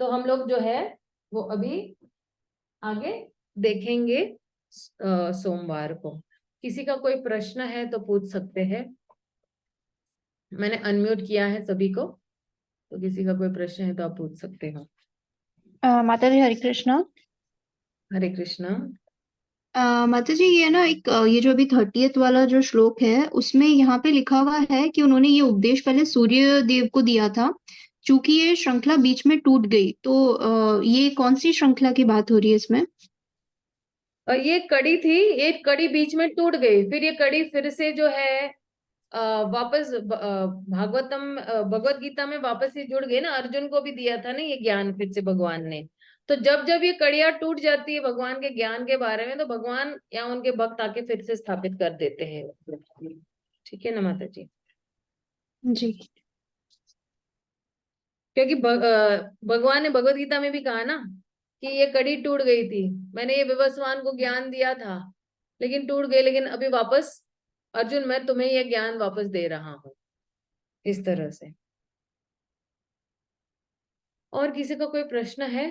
तो हम लोग जो है वो अभी आगे देखेंगे सोमवार को। किसी का कोई प्रश्न है तो पूछ सकते हैं। मैंने अनम्यूट किया है सभी को, तो किसी का कोई प्रश्न है तो आप पूछ सकते हो। माता जी हरे कृष्णा। हरे कृष्णा। माता जी ये ना एक ये जो अभी 30th वाला जो श्लोक है उसमें यहाँ पे लिखा हुआ है कि उन्होंने ये उपदेश पहले सूर्य देव को दिया था, चूंकि ये श्रृंखला बीच में टूट गई। तो ये कौन सी श्रृंखला की बात हो रही है इसमें? ये कड़ी थी, एक कड़ी बीच में टूट गई, फिर ये कड़ी फिर से जो है वापस भगवत गीता में वापस ये जुड़ गए ना, अर्जुन को भी दिया था ना ये ज्ञान फिर से भगवान ने। तो जब जब ये कड़ियां टूट जाती है भगवान के ज्ञान के बारे में, तो भगवान या उनके भक्त आके फिर से स्थापित कर देते हैं। ठीक है ना माता जी? जी। क्योंकि भगवान ने भगवत गीता में भी कहा ना कि ये कड़ी टूट गई थी, मैंने ये विवस्वान को ज्ञान दिया था लेकिन टूट गई, लेकिन अभी वापस अर्जुन मैं तुम्हें ये ज्ञान वापस दे रहा हूं, इस तरह से। और किसी का कोई प्रश्न है?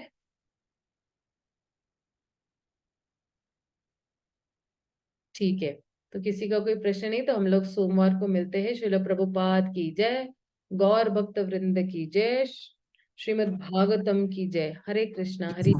ठीक है, तो किसी का कोई प्रश्न नहीं, तो हम लोग सोमवार को मिलते हैं। श्रील प्रभुपाद की जय, गौर भक्त वृंद की जय, श्रीमद् भागवतम की जय। हरे कृष्णा हरि